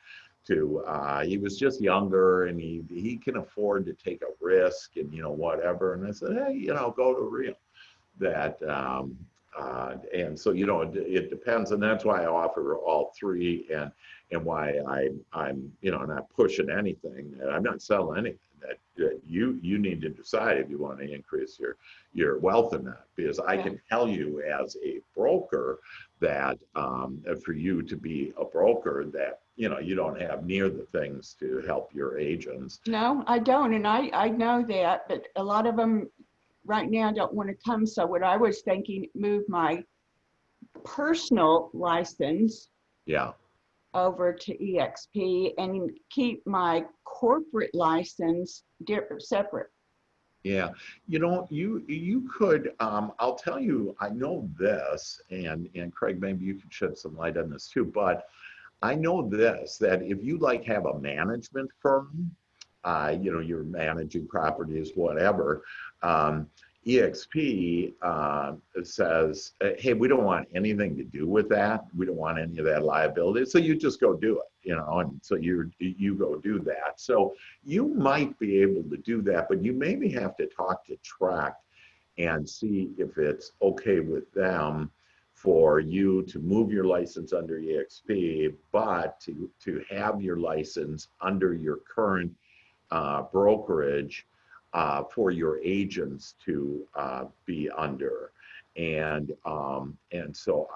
he was just younger and he can afford to take a risk and, whatever. And I said, hey, go to real. And so, it depends. And that's why I offer all 3 and why I'm not pushing anything. I'm not selling anything. That you need to decide if you want to increase your wealth or not. Because I can tell you as a broker that for you to be a broker that, you don't have near the things to help your agents. No, I don't. And I know that, but a lot of them right now don't want to come. So what I was thinking, move my personal license over to EXP and keep my corporate license separate. Yeah, you could. I'll tell you. I know this, and Craig, maybe you could shed some light on this too. But I know this, that if you have a management firm, you're managing properties, whatever. EXP says, hey, we don't want anything to do with that. We don't want any of that liability. So you just go do it, and so you go do that. So you might be able to do that, but you maybe have to talk to Tract and see if it's okay with them for you to move your license under EXP, but to have your license under your current brokerage for your agents to be under. And so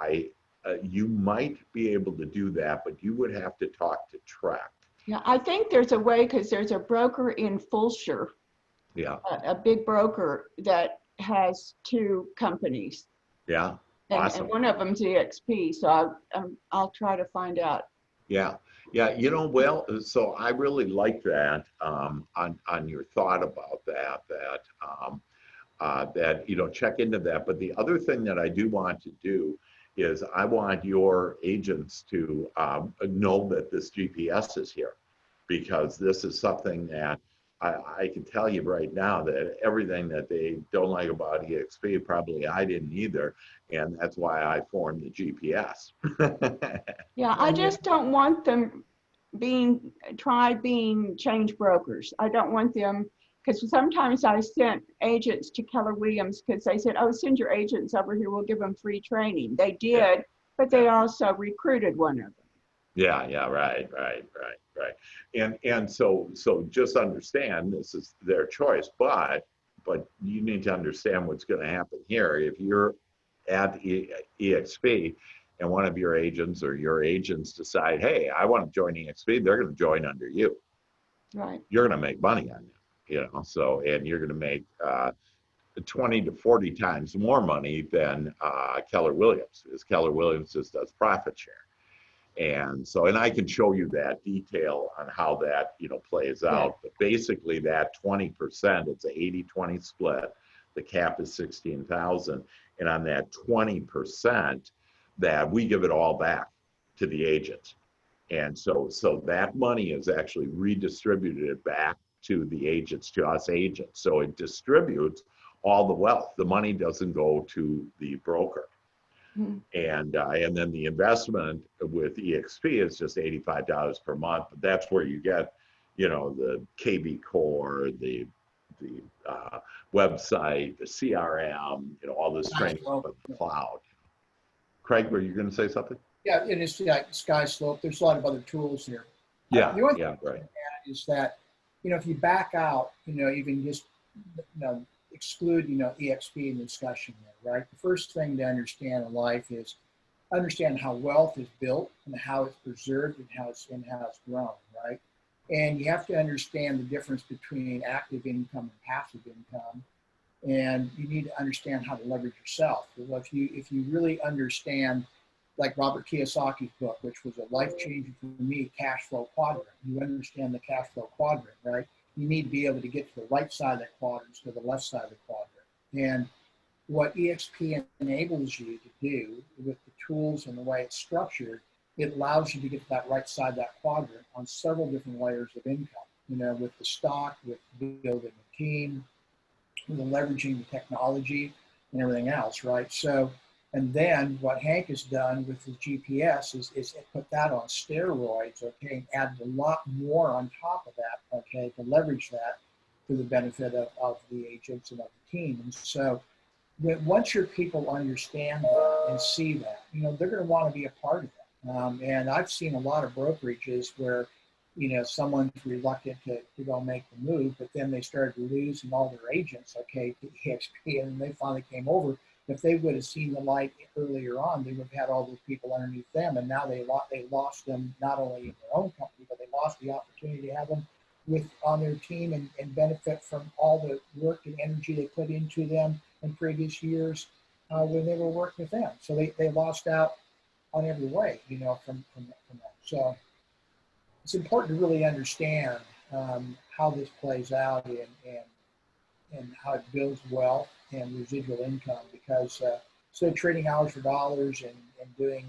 you might be able to do that, but you would have to talk to Tract. Yeah, I think there's a way, because there's a broker in Fulshire, a big broker that has 2 companies. Yeah, awesome. And one of them's EXP, so I'll try to find out. Yeah, well, so I really like that on your thought about that check into that. But the other thing that I do want to do is I want your agents to know that this GPS is here, because this is something that I can tell you right now that everything that they don't like about EXP, probably I didn't either. And that's why I formed the GPS. Yeah, I just don't want them being change brokers. I don't want them, because sometimes I sent agents to Keller Williams because they said, oh, send your agents over here, we'll give them free training. They did, but they also recruited one of them. Yeah, right. And so just understand this is their choice, but you need to understand what's going to happen here. If you're at EXP and one of your agents or your agents decide, hey, I want to join EXP, they're going to join under you. Right. you're going to make money on it, so, and you're going to make 20 to 40 times more money than Keller Williams, because Keller Williams just does profit share. And so, and I can show you that detail on how that, plays out. But basically that 20%, it's an 80-20 split. The cap is 16,000. And on that 20%, that we give it all back to the agent. And so that money is actually redistributed back to the agents, to us agents. So it distributes all the wealth. The money doesn't go to the broker. And then the investment with EXP is just $85 per month. But that's where you get, the KB Core, the website, the CRM, all this training of the cloud. Craig, were you going to say something? Yeah, it is like Sky Slope. There's a lot of other tools here. Yeah, the only right. thing is that, if you back out, even just, exclude, EXP in the discussion there, right? The first thing to understand in life is understand how wealth is built and how it's preserved and how it's grown, right? And you have to understand the difference between active income and passive income. And you need to understand how to leverage yourself. Well, if you really understand, like Robert Kiyosaki's book, which was a life-changing for me, cash flow quadrant. You understand the cash flow quadrant, right? You need to be able to get to the right side of that quadrant instead of the left side of the quadrant. And what EXP enables you to do with the tools and the way it's structured, it allows you to get to that right side of that quadrant on several different layers of income, with the stock, with building a team, with leveraging the technology and everything else, right? So, and then what Hank has done with his GPS is put that on steroids, okay, and added a lot more on top of that, okay, to leverage that to the benefit of the agents and of the team. And so once your people understand that and see that, they're going to want to be a part of that. And I've seen a lot of brokerages where, someone's reluctant to go make the move, but then they started losing all their agents, okay, to EXP, and they finally came over. If they would have seen the light earlier on, they would have had all those people underneath them, and now they lost them not only in their own company, but they lost the opportunity to have them on their team and benefit from all the work and energy they put into them in previous years when they were working with them. So they lost out on every way, from that. So it's important to really understand how this plays out and how it builds wealth and residual income, because instead of trading hours for dollars and doing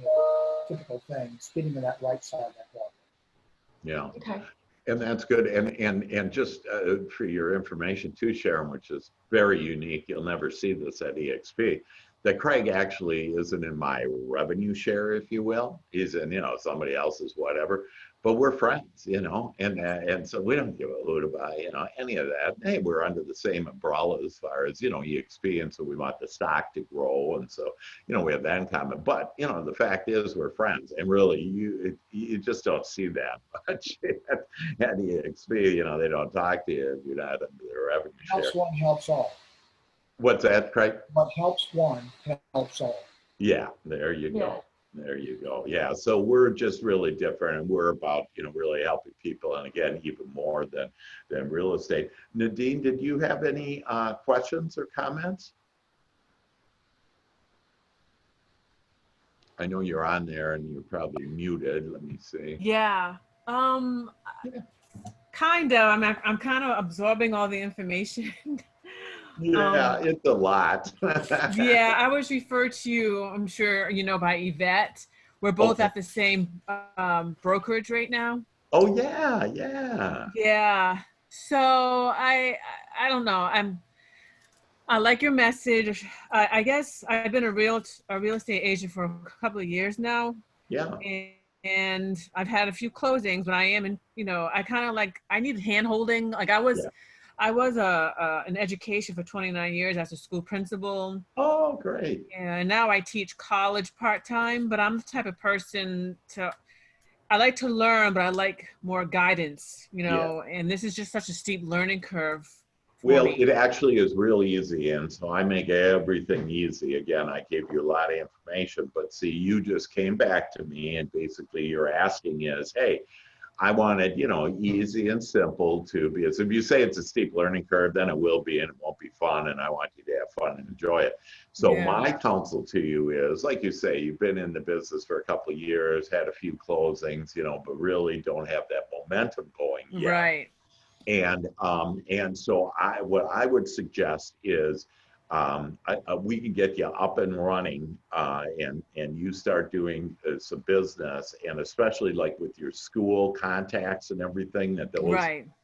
typical things, getting to that right side of that quadrant. Yeah. Okay. And that's good. And just for your information too, Sharon, which is very unique, you'll never see this at EXP, that Craig actually isn't in my revenue share, if you will. He's in, somebody else's whatever. But we're friends, and so we don't give a hoot about, any of that. Hey, we're under the same umbrella as far as, EXP, and so we want the stock to grow, and so, we have that in common. But, the fact is we're friends, and really, you just don't see that much at EXP. They don't talk to you if you're not under their revenue share. Helps one, helps all. What's that, Craig? What helps one, helps all. Yeah, there you go. There you go. Yeah. So we're just really different, and we're about, really helping people. And again, even more than real estate. Nadine, did you have any questions or comments? I know you're on there and you're probably muted. Let me see. Yeah. Kind of. I'm kind of absorbing all the information. Yeah, it's a lot. Yeah, I was referred to you, I'm sure, by Yvette. We're both at the same brokerage right now. Oh, yeah. Yeah. So I don't know. I like your message. I guess I've been a real estate agent for a couple of years now. Yeah. And I've had a few closings, but I am in, I kind of I need hand holding. I was in education for 29 years as a school principal. Oh, great. And now I teach college part-time, but I'm the type of person I like to learn, but I like more guidance, and this is just such a steep learning curve. Well, it actually is real easy, and so I make everything easy. Again, I gave you a lot of information, but see, you just came back to me, and basically you're asking is, hey, I want it, easy and simple to be. So if you say it's a steep learning curve, then it will be, and it won't be fun. And I want you to have fun and enjoy it. So my counsel to you is, like you say, you've been in the business for a couple of years, had a few closings, but really don't have that momentum going yet. Right. And so what I would suggest is, we can get you up and running, and you start doing some business, and especially like with your school contacts and everything, that those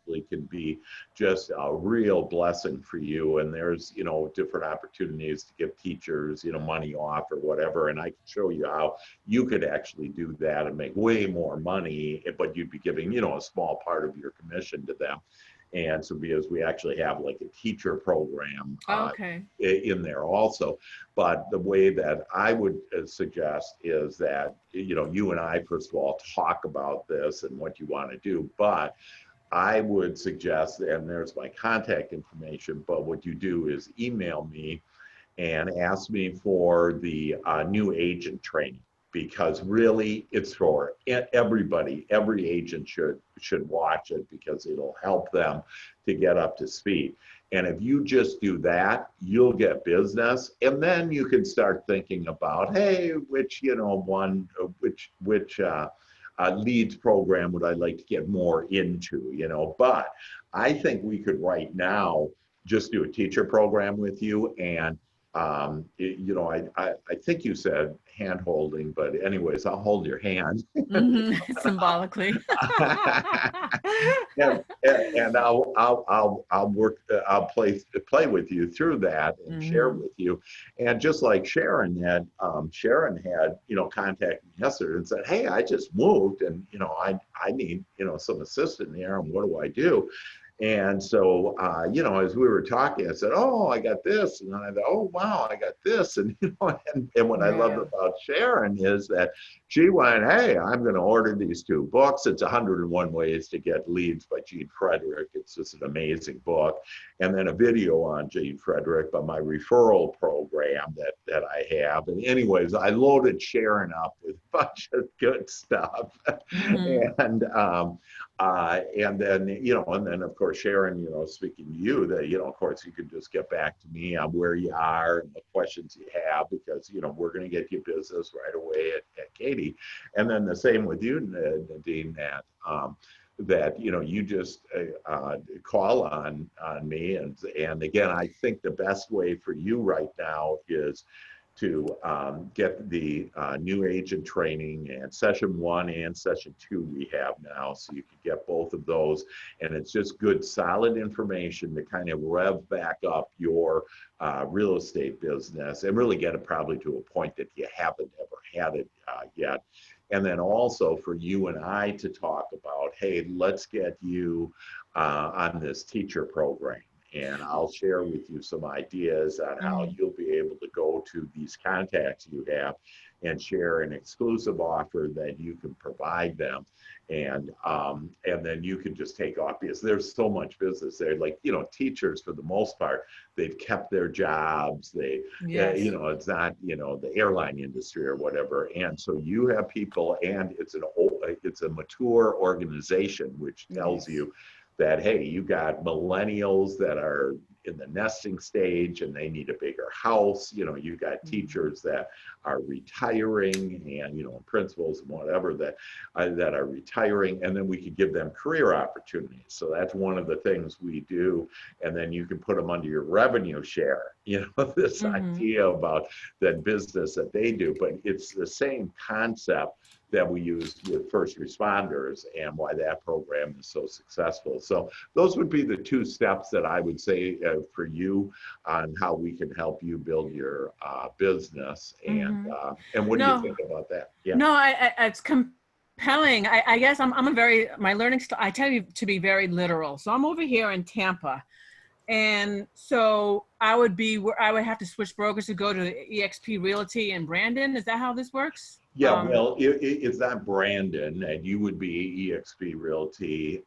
really can be just a real blessing for you. And there's different opportunities to give teachers money off or whatever, and I can show you how you could actually do that and make way more money, but you'd be giving a small part of your commission to them. And so because we actually have like a teacher program in there also. But the way that I would suggest is that, you and I, first of all, talk about this and what you want to do. But I would suggest, and there's my contact information, but what you do is email me and ask me for the new agent training. Because really it's for everybody. Every agent should watch it, because it'll help them to get up to speed. And if you just do that, you'll get business, and then you can start thinking about, hey, which leads program would I like to get more into, But I think we could right now just do a teacher program with you. And I think you said hand holding, but anyways, I'll hold your hand. Symbolically. and I'll work, I'll play with you through that and share with you. And just like Sharon had contacted me yesterday and said, hey, I just moved, and I need some assistance here, and what do I do? And so, as we were talking, I said, oh, I got this. And then I thought, oh, wow, I got this. And, and what I loved about Sharon is that she went, hey, I'm going to order these 2 books. It's 101 Ways to Get Leads by Gene Frederick. It's just an amazing book. And then a video on Gene Frederick by my referral program that I have. And anyways, I loaded Sharon up with a bunch of good stuff. And then of course, Sharon, speaking to you, that, of course, you can just get back to me on where you are and the questions you have, because, we're going to get you business right away at Katie. And then the same with you, Nadine, that you just call on me. And again, I think the best way for you right now is to get the new agent training, and session 1 and session 2 we have now, so you can get both of those. And it's just good, solid information to kind of rev back up your real estate business, and really get it probably to a point that you haven't ever had it yet. And then also for you and I to talk about, hey, let's get you on this teacher program. And I'll share with you some ideas on how you'll be able to go to these contacts you have and share an exclusive offer that you can provide them. And then you can just take off, because there's so much business there. Like, teachers, for the most part, they've kept their jobs. It's not, the airline industry or whatever. And so you have people, and it's a mature organization, which tells you that, hey, you got millennials that are in the nesting stage and they need a bigger house. You got teachers that are retiring, and principals and whatever that are retiring, and then we could give them career opportunities. So that's one of the things we do. And then you can put them under your revenue share, this idea about that business that they do. But it's the same concept that we used with first responders, and why that program is so successful. So those would be the 2 steps that I would say for you on how we can help you build your business. And what do you think about that? Yeah. No, it's compelling. I guess my learning style, I tell you to be very literal. So I'm over here in Tampa. And so I would have to switch brokers to go to eXp Realty in Brandon. Is that how this works? Yeah, well, it's not Brandon, and you would be eXp Realty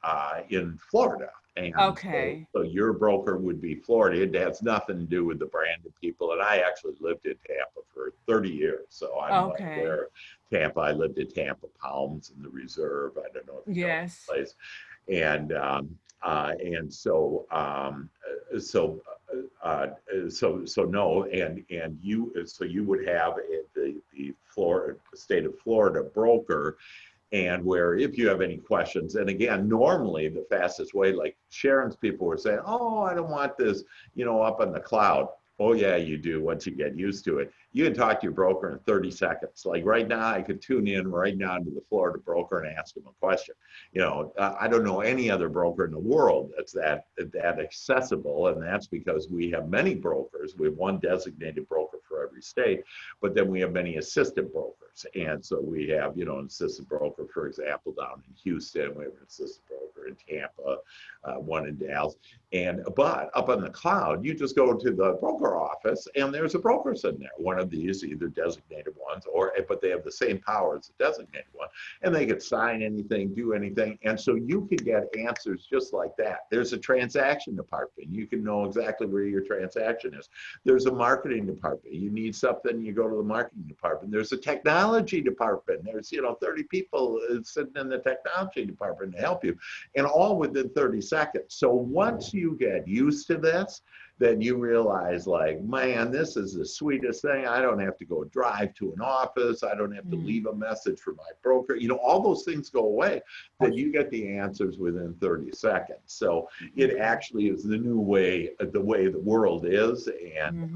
in Florida. And Okay. so your broker would be Florida. It has nothing to do with the branded people. And I actually lived in Tampa for 30 years. So I'm well Okay. aware of Tampa. I lived at Tampa Palms in the Reserve. I don't know if you know Yes. the place. And so no, and you would have the Florida state of Florida broker, and where if you have any questions, and again, normally the fastest way, like Sharon's people were saying, oh, I don't want this, up in the cloud. Oh yeah, you do once you get used to it. You can talk to your broker in 30 seconds. Like right now, I could tune in right now to the Florida broker and ask him a question. I don't know any other broker in the world that's that accessible, and that's because we have many brokers. We have one designated broker for every state, but then we have many assistant brokers. And so we have, an assistant broker, for example, down in Houston. We have an assistant broker in Tampa, one in Dallas. But up on the cloud, you just go to the broker office and there's a broker sitting there. One of these, either designated ones but they have the same power as the designated one. And they could sign anything, do anything. And so you can get answers just like that. There's a transaction department. You can know exactly where your transaction is. There's a marketing department. You need something, you go to the marketing department. There's a technology department. There's, 30 people sitting in the technology department to help you, and all within 30 seconds. So once you get used to this, then you realize, like, man, this is the sweetest thing. I don't have to go drive to an office. I don't have to leave a message for my broker. All those things go away. Then you get the answers within 30 seconds. So it actually is the new way, the way the world is. And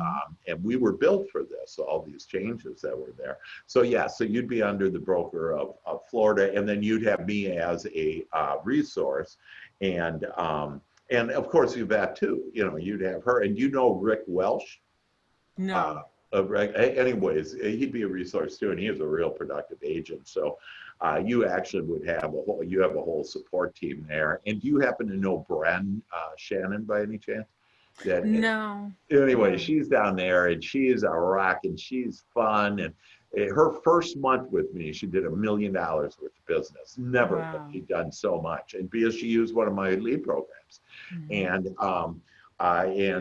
we were built for this, all these changes that were there. So yeah, so you'd be under the broker of Florida, and then you'd have me as a resource. And of course, Yvette too, you'd have her. And Rick Welsh? No. Anyways, he'd be a resource too, and he is a real productive agent. So you actually would have a whole support team there. And do you happen to know Bren Shannon by any chance? No. Anyway, she's down there, and she is a rock, and she's fun. And her first month with me, she did $1 million worth of business. Never had she done so much, and because she used one of my lead programs, and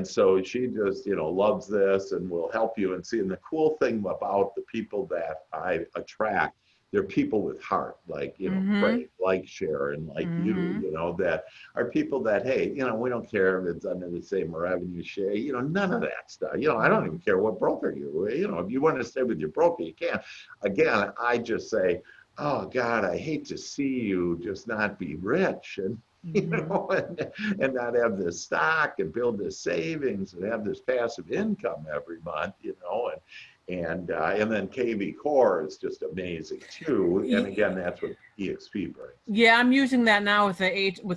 so she just loves this and will help you. And the cool thing about the people that I attract, they're people with heart, like Craig, like Sharon, like you, that are people that, hey, we don't care if it's under the same revenue share, none of that stuff. I don't even care what broker if you want to stay with your broker, you can. Again, I just say, oh God, I hate to see you just not be rich and and not have this stock and build this savings and have this passive income every month, and then KV Core is just amazing too. And again, that's what EXP brings. Yeah, I'm using that now with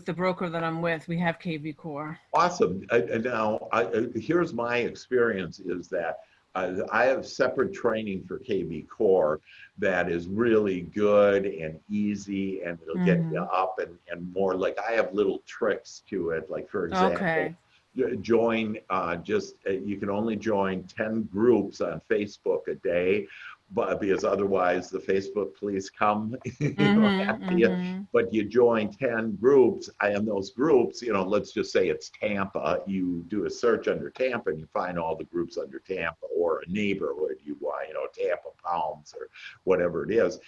the broker that I'm with. We have KV Core. Awesome. Now, here's my experience is that I have separate training for KV Core that is really good and easy, and it'll get you up and more. Like I have little tricks to it. Like for example, join you can only join 10 groups on Facebook a day, but because otherwise the Facebook police come after you. But you join 10 groups, and those groups, let's just say it's Tampa. You do a search under Tampa and you find all the groups under Tampa, or a neighborhood you want, Tampa Palms or whatever it is,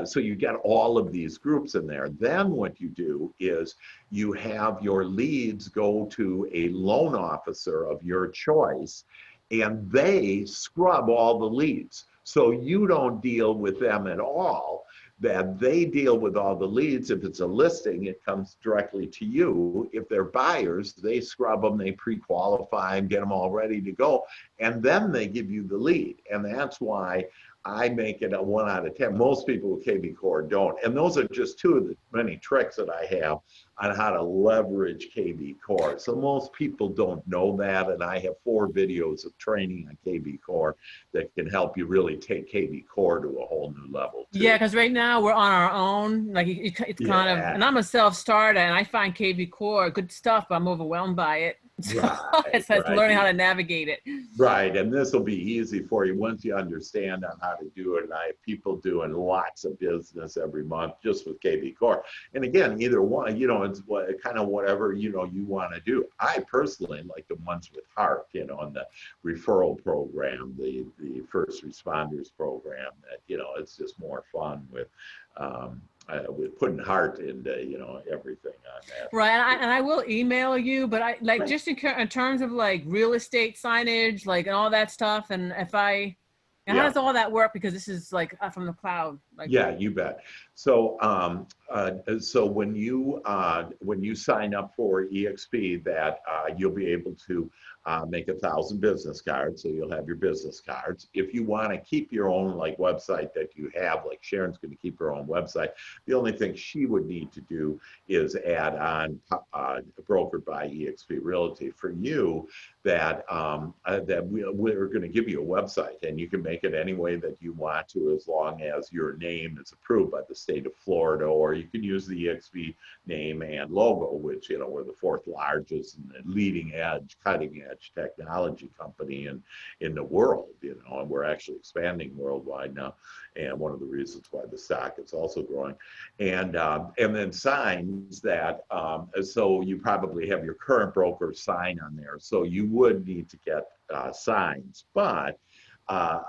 so you get all of these groups in there. Then what you do is you have your leads go to a loan officer of your choice, and they scrub all the leads. So you don't deal with them at all, that they deal with all the leads. If it's a listing, it comes directly to you. If they're buyers, they scrub them, they pre-qualify them, get them all ready to go, and then they give you the lead. And that's why I make it a 1 out of 10. Most people with KV Core don't. And those are just two of the many tricks that I have on how to leverage KV Core. So most people don't know that. And I have 4 videos of training on KV Core that can help you really take KV Core to a whole new level too. Yeah, because right now we're on our own. Like it's kind of, and I'm a self-starter, and I find KV Core good stuff, but I'm overwhelmed by it. So Right, it's right. learning how to navigate it. Right, and this will be easy for you once you understand on how to do it. And I have people doing lots of business every month just with KB Core. And again, either one, it's kind of whatever, you want to do. I personally like the ones with heart, and the referral program, the first responders program that, it's just more fun with putting heart into, everything on that. Right, and I will email you, but I like just in terms of like real estate signage, like and all that stuff. And how does all that work? Because this is like from the cloud. Like, yeah, you bet. So, so when you sign up for EXP, that you'll be able to make 1,000 business cards. So you'll have your business cards. If you want to keep your own like website that you have, like Sharon's going to keep her own website. The only thing she would need to do is add on brokered by EXP Realty. For you, that we're going to give you a website, and you can make it any way that you want to, as long as your name is approved by the state of Florida, or you can use the EXP name and logo, which, we're the 4th largest and leading edge, cutting edge technology company in the world, and we're actually expanding worldwide now. And one of the reasons why the stock is also growing. And then signs that, so you probably have your current broker sign on there. So you would need to get signs, but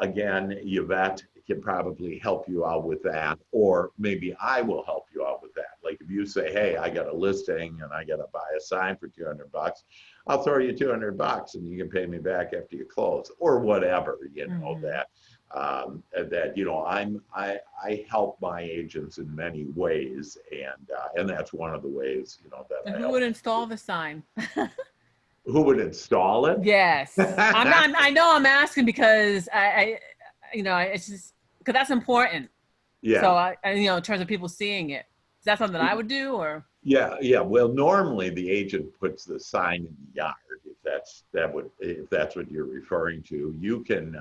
again, Yvette can probably help you out with that, or maybe I will help you out with that. Like if you say, hey, I got a listing and I got to buy a sign for $200, I'll throw you $200 and you can pay me back after you close, or whatever, that I help my agents in many ways, and that's one of the ways, that and I who help. would install the sign? Who would install it? Yes, I know I'm asking because it's just because that's important. Yeah. So in terms of people seeing it, is that something I would do, or? Yeah. Well, normally the agent puts the sign in the yard. If that's what you're referring to, you can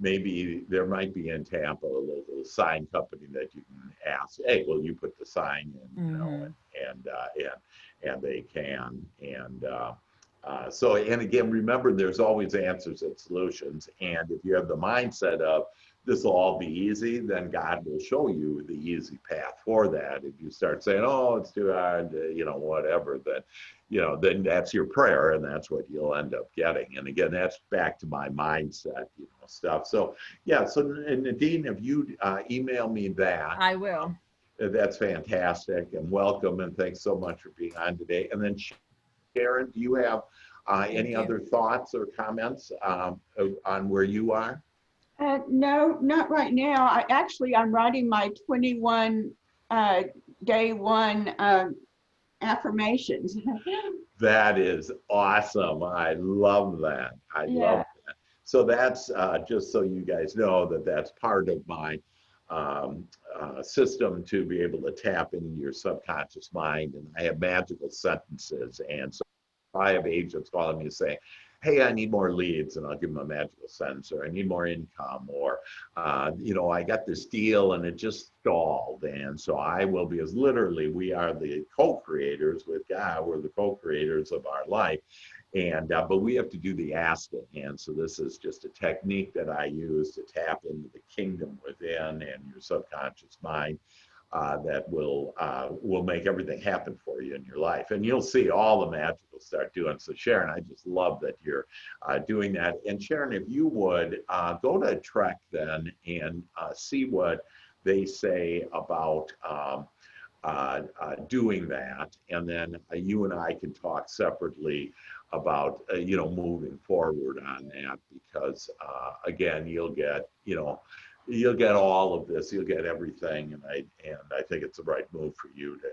maybe there might be in Tampa a little sign company that you can ask. Hey, will you put the sign in? And they can. So, and again, remember, there's always answers and solutions. And if you have the mindset of this will all be easy, then God will show you the easy path for that. If you start saying, oh, it's too hard, whatever, then that's your prayer, and that's what you'll end up getting. And again, that's back to my mindset, stuff. So, yeah. So, Nadine, if you email me that, I will. That's fantastic, and welcome, and thanks so much for being on today. And then Sharon, do you have any other thoughts or comments on where you are? No, not right now. I'm writing my 21 day one affirmations. That is awesome. I love that. I love that. So that's just so you guys know that's part of my system to be able to tap into your subconscious mind. And I have magical sentences. And so I have agents calling me saying, hey, I need more leads, and I'll give them a magical sentence, or I need more income, or, I got this deal and it just stalled. And so I will be, as literally, we are the co-creators with God. We're the co-creators of our life. And, but we have to do the asking. And so this is just a technique that I use to tap into the kingdom within and your subconscious mind. That will make everything happen for you in your life. And you'll see all the magic will start doing. So Sharon, I just love that you're doing that. And Sharon, if you would, go to Trek then and see what they say about doing that. And then you and I can talk separately about, moving forward on that, because again, you'll get all of this, you'll get everything, and I think it's the right move for you to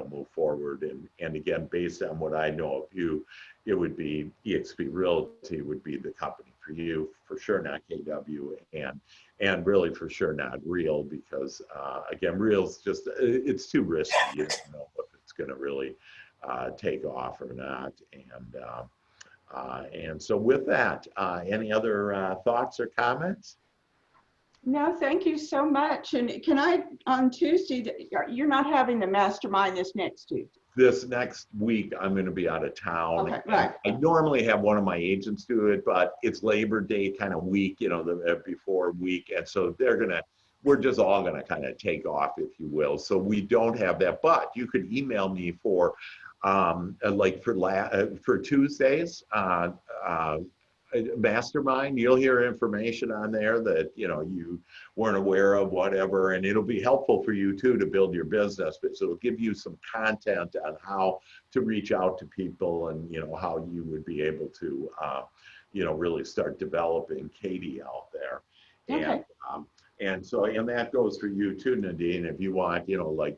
move forward. And again, based on what I know of you, it would be EXP Realty would be the company for you, for sure not KW, and really for sure not Real, because again, Real's just it's too risky. You don't know if it's going to really take off or not. And so with that, any other thoughts or comments? No, thank you so much. And can I, on Tuesday, you're not having the mastermind this next Tuesday? this next week, I'm going to be out of town. Okay, right. I normally have one of my agents do it, but it's Labor Day kind of week, you know, the before week. And so we're just all going to kind of take off, if you will. So we don't have that, but you could email me for like for Tuesdays, mastermind. You'll hear information on there that, you know, you weren't aware of, whatever, and it'll be helpful for you too to build your business. But so it'll give you some content on how to reach out to people, and, you know, how you would be able to you know, really start developing Katie out there. Okay. And so, and that goes for you too, Nadine. If you want, you know, like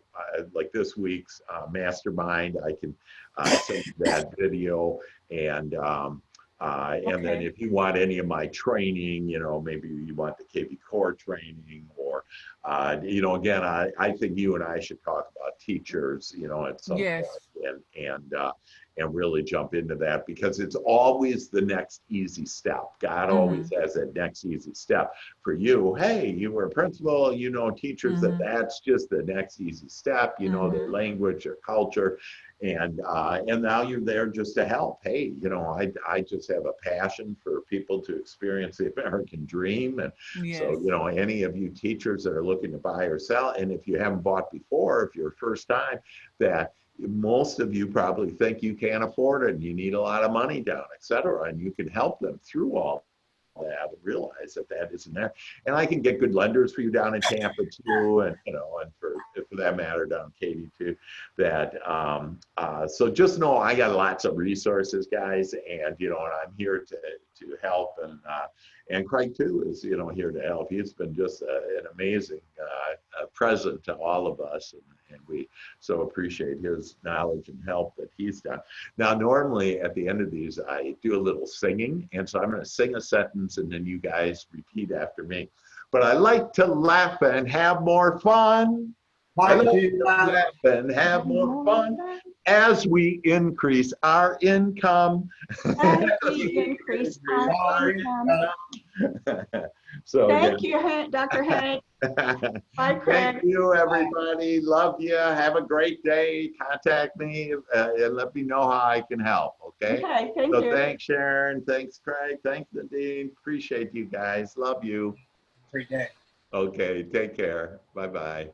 this week's mastermind, I can send you that video. And then if you want any of my training, you know, maybe you want the KB Core training, or, you know, again, I think you and I should talk about teachers, you know, at some point, and really jump into that, because it's always the next easy step. God always has that next easy step for you. Hey, you were a principal, you know, teachers, that's just the next easy step, you know, their language, their culture. And now you're there just to help. Hey, you know, I just have a passion for people to experience the American dream. And so, you know, any of you teachers that are looking to buy or sell, and if you haven't bought before, if you're first time, that most of you probably think you can't afford it and you need a lot of money down, et cetera, and you can help them through all that and realize that that isn't there. And I can get good lenders for you down in Tampa too, and, you know, and for that matter down in Katy too. That so just know I got lots of resources, guys, and, you know, and I'm here to help, and Craig too is, you know, here to help. He's been just an amazing present to all of us, and we so appreciate his knowledge and help that he's done. Now, normally at the end of these, I do a little singing, and so I'm going to sing a sentence, and then you guys repeat after me. But I like to laugh and have more fun. I like to laugh and have more fun as we increase our income. As we increase our income. So thank you, Dr. Hank. Bye, Craig. Thank you, everybody. Love you. Have a great day. Contact me and let me know how I can help. Okay. Okay. Thank so you. Thanks, Sharon. Thanks, Craig. Thanks, Nadine. Appreciate you guys. Love you. Great day. Okay. Take care. Bye-bye.